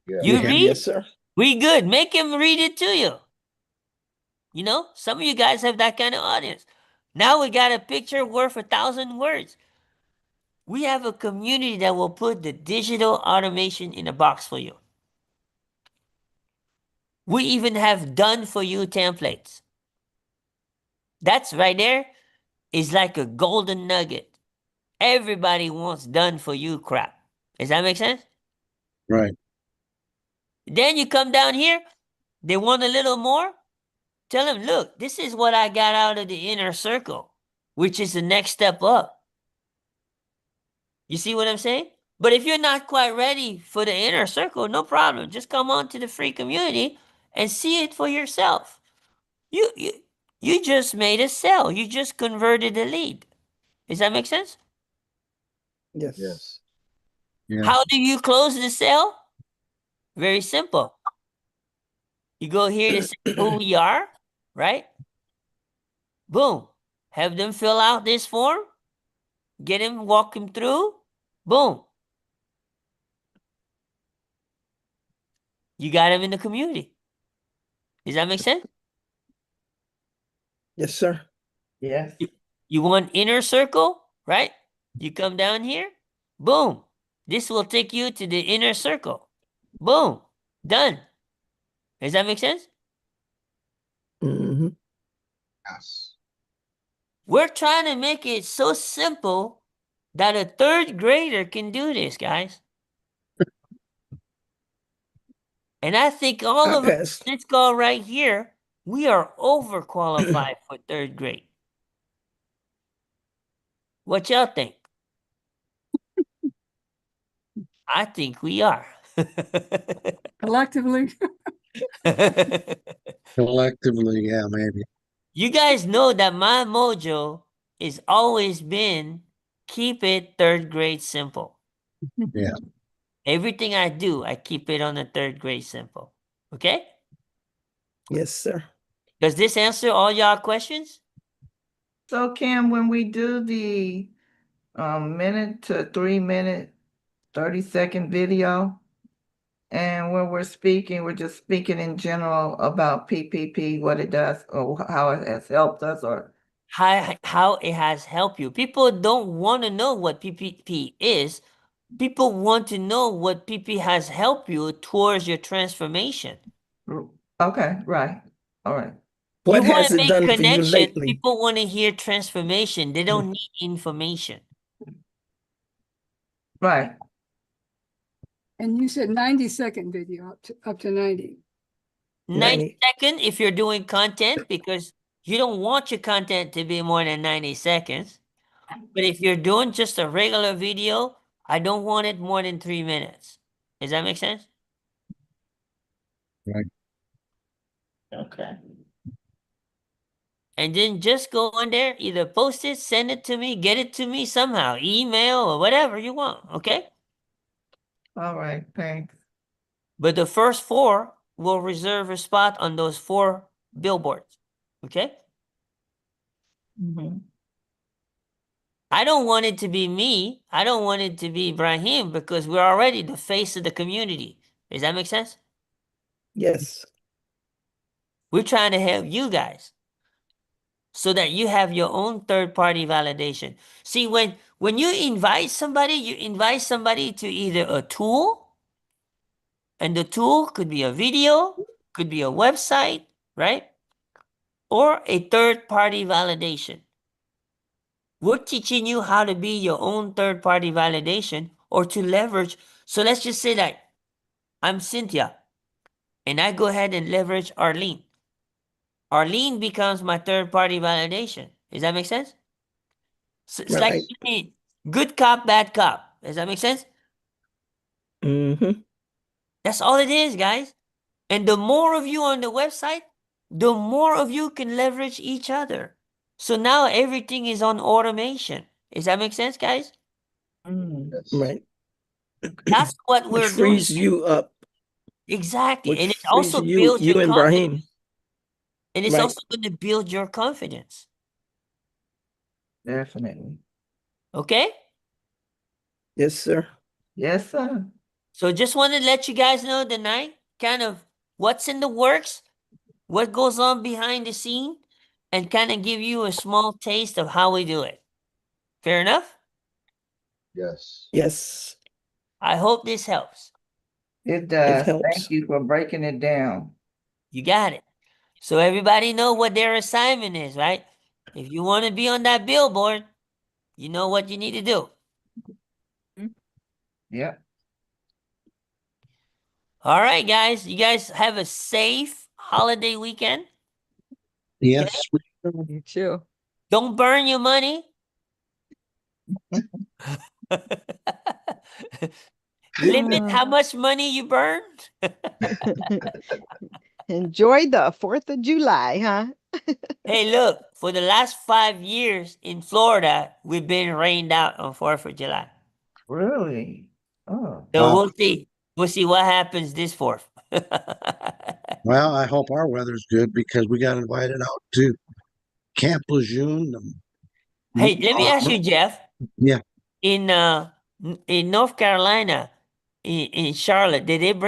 [SPEAKER 5] Yes.
[SPEAKER 1] You read?
[SPEAKER 9] Yes, sir.
[SPEAKER 1] We good. Make him read it to you. You know, some of you guys have that kind of audience. Now we got a picture worth 1,000 words. We have a community that will put the digital automation in a box for you. We even have done for you templates. That's right there is like a golden nugget. Everybody wants done for you crap. Does that make sense?
[SPEAKER 3] Right.
[SPEAKER 1] Then you come down here, they want a little more. Tell them, look, this is what I got out of the inner circle, which is the next step up. You see what I'm saying? But if you're not quite ready for the inner circle, no problem. Just come on to the free community and see it for yourself. You just made a sale. You just converted a lead. Does that make sense?
[SPEAKER 9] Yes.
[SPEAKER 5] Yes.
[SPEAKER 3] Yeah.
[SPEAKER 1] How do you close the sale? Very simple. You go here to say who we are, right? Boom. Have them fill out this form. Get him, walk him through. Boom. You got him in the community. Does that make sense?
[SPEAKER 9] Yes, sir.
[SPEAKER 8] Yes.
[SPEAKER 1] You want inner circle, right? You come down here. Boom. This will take you to the inner circle. Boom. Done. Does that make sense?
[SPEAKER 9] Hmm.
[SPEAKER 5] Yes.
[SPEAKER 1] We're trying to make it so simple that a third grader can do this, guys. And I think all
[SPEAKER 9] I
[SPEAKER 1] of us
[SPEAKER 9] passed.
[SPEAKER 1] on this call right here, we are overqualified for third grade. What y'all think? I think we are.
[SPEAKER 4] Collectively,
[SPEAKER 3] Collectively, yeah, maybe.
[SPEAKER 1] You guys know that my mojo is always been keep it third grade simple.
[SPEAKER 3] Yeah.
[SPEAKER 1] Everything I do, I keep it on the third grade simple. Okay?
[SPEAKER 9] Yes, sir.
[SPEAKER 1] Does this answer all y'all questions?
[SPEAKER 8] So Kim, when we do the minute to 3 minute, 30-second video, and when we're speaking, we're just speaking in general about PPP, what it does, or how it has helped us, or
[SPEAKER 1] How it has helped you. People don't want to know what PPP is. People want to know what PP has helped you towards your transformation.
[SPEAKER 8] okay, right, all right.
[SPEAKER 1] You
[SPEAKER 9] What
[SPEAKER 1] want
[SPEAKER 9] has
[SPEAKER 1] to
[SPEAKER 9] it
[SPEAKER 1] make
[SPEAKER 9] done for you
[SPEAKER 1] connection.
[SPEAKER 9] lately?
[SPEAKER 1] People want to hear transformation. They don't need information.
[SPEAKER 8] Right.
[SPEAKER 4] and you said 90-second video up to 90.
[SPEAKER 1] 90
[SPEAKER 9] 90.
[SPEAKER 1] seconds if you're doing content, because you don't want your content to be more than 90 seconds. But if you're doing just a regular video, I don't want it more than 3 minutes. Does that make sense?
[SPEAKER 3] Right.
[SPEAKER 8] Okay.
[SPEAKER 1] And then just go on there, either post it, send it to me, get it to me somehow, email or whatever you want, okay?
[SPEAKER 8] All right, thanks.
[SPEAKER 1] But the first 4 will reserve a spot on those 4 billboards, okay?
[SPEAKER 8] Mhm.
[SPEAKER 1] I don't want it to be me. I don't want it to be Ibrahim because we're already the face of the community. Does that make sense?
[SPEAKER 9] Yes.
[SPEAKER 1] We're trying to help you guys so that you have your own third-party validation. See, when you invite somebody, you invite somebody to either a tool, and the tool could be a video, could be a website, right? Or a third-party validation. We're teaching you how to be your own third-party validation or to leverage. So let's just say that I'm Cynthia, and I go ahead and leverage Arlene. Arlene becomes my third-party validation. Does that make sense? So it's like
[SPEAKER 9] Right.
[SPEAKER 1] good cop, bad cop. Does that make sense?
[SPEAKER 9] Hmm.
[SPEAKER 1] That's all it is, guys. And the more of you on the website, the more of you can leverage each other. So now everything is on automation. Does that make sense, guys?
[SPEAKER 5] Yes.
[SPEAKER 9] Right.
[SPEAKER 1] That's what
[SPEAKER 9] Which
[SPEAKER 1] we're doing.
[SPEAKER 9] frees you up.
[SPEAKER 1] Exactly.
[SPEAKER 9] Which
[SPEAKER 1] And it
[SPEAKER 9] frees
[SPEAKER 1] also
[SPEAKER 9] you,
[SPEAKER 1] builds your
[SPEAKER 9] you and
[SPEAKER 1] confidence.
[SPEAKER 9] Brahim.
[SPEAKER 1] And it's
[SPEAKER 9] Right.
[SPEAKER 1] also going to build your confidence.
[SPEAKER 8] Definitely.
[SPEAKER 1] Okay?
[SPEAKER 9] Yes, sir.
[SPEAKER 8] Yes, sir.
[SPEAKER 1] So just wanted to let you guys know tonight kind of what's in the works, what goes on behind the scene, and kind of give you a small taste of how we do it. Fair enough?
[SPEAKER 5] Yes.
[SPEAKER 9] Yes.
[SPEAKER 1] I hope this helps.
[SPEAKER 8] It
[SPEAKER 9] It
[SPEAKER 8] does.
[SPEAKER 9] helps.
[SPEAKER 8] Thank you for breaking it down.
[SPEAKER 1] You got it. So everybody know what their assignment is, right? If you want to be on that billboard, you know what you need to do.
[SPEAKER 8] Yep.
[SPEAKER 1] All right, guys. You guys have a safe holiday weekend.
[SPEAKER 3] Yes.
[SPEAKER 7] You too.
[SPEAKER 1] Don't burn your money. Limit how much money you burn.
[SPEAKER 7] Enjoy the 4th of July, huh?
[SPEAKER 1] Hey, look, for the last 5 years in Florida, we've been rained out on 4th of July.
[SPEAKER 8] Really? Oh,
[SPEAKER 1] So
[SPEAKER 3] Wow.
[SPEAKER 1] we'll see. We'll see what happens this 4th.
[SPEAKER 3] Well, I hope our weather's good because we got invited out to Camp Lejeune.
[SPEAKER 1] Hey, let me ask you, Jeff.
[SPEAKER 3] Yeah.
[SPEAKER 1] In North Carolina, in Charlotte, did they bring